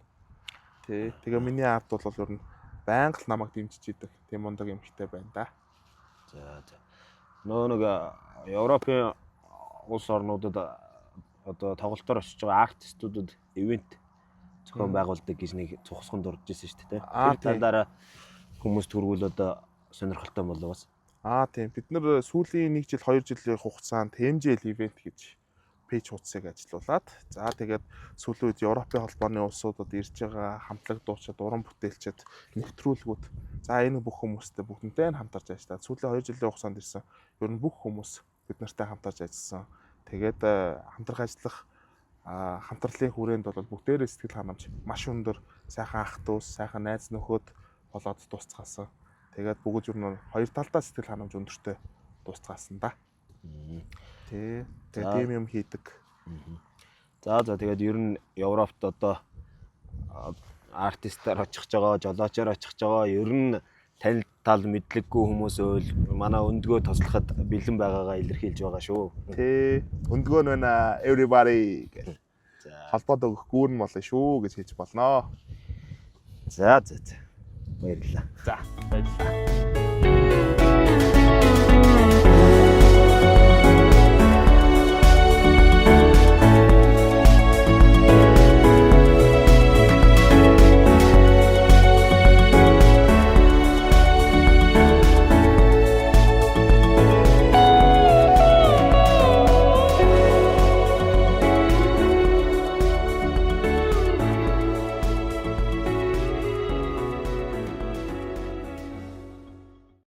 Тий. Тэгээ миний ард бол ер нь байнга л намайг дэмжиж идэг тийм ундаг эмэгтэй байна да. За. Нөө нэг Европын улс орнуудад одоо тоглолтоор очиж байгаа артистуудад ивент зохион байгуулдаг гэж нэг цухсгонд орж ирсэн шүү дээ. Тэр талаараа хүмүүс төрвөл одоо сонирхолтой болов бас. Тийм. Бид нэр сүүлийн 1 жил 2 жилийн хугацаанд TMJL ивент гэж пэйж хуудсыг ажилуулад за тэгээд сүүлийн үед Европын холбооны улсуудад ирж байгаа хамтлаг дуучид, уран бүтээлчид, нэвтрүүлгүүд за энэ бүх хүмүүстэй бүгднтэй хамтарч ажиллаад сүүлийн 2 жилийн хугацаанд ирсэн ер нь бүх хүмүүс бид нартай хамтарч ажилласан. Тэгээд хамтрах ажиллах хамтралын хүрээнд бол бүгдээрээ сэтгэл ханамж маш өндөр, сайхан ах дүүс, сайхан найз нөхөд болоод дуусцгаасан. Тэгээд бүгд ер нь хоёр талдаа сэтгэл ханамж өндөртэй дуусцгаасан да. Тий. Тэгээд тийм юм хийдэг. За тэгээд ер нь Европт одоо артистаар очих байгаа, жолоочоор очих байгаа. Ер нь тань тал мэдлэггүй хүмүүс өөл манай өндгөө тослоход бэлэн байгаагаа илэрхийлж байгаа шүү. Тий. Өндгөө нь байна everybody гэж. Холбоод өгөх гүүрэн болно шүү гэж хэлж болноо. За. Баярлалаа. За, баярлалаа.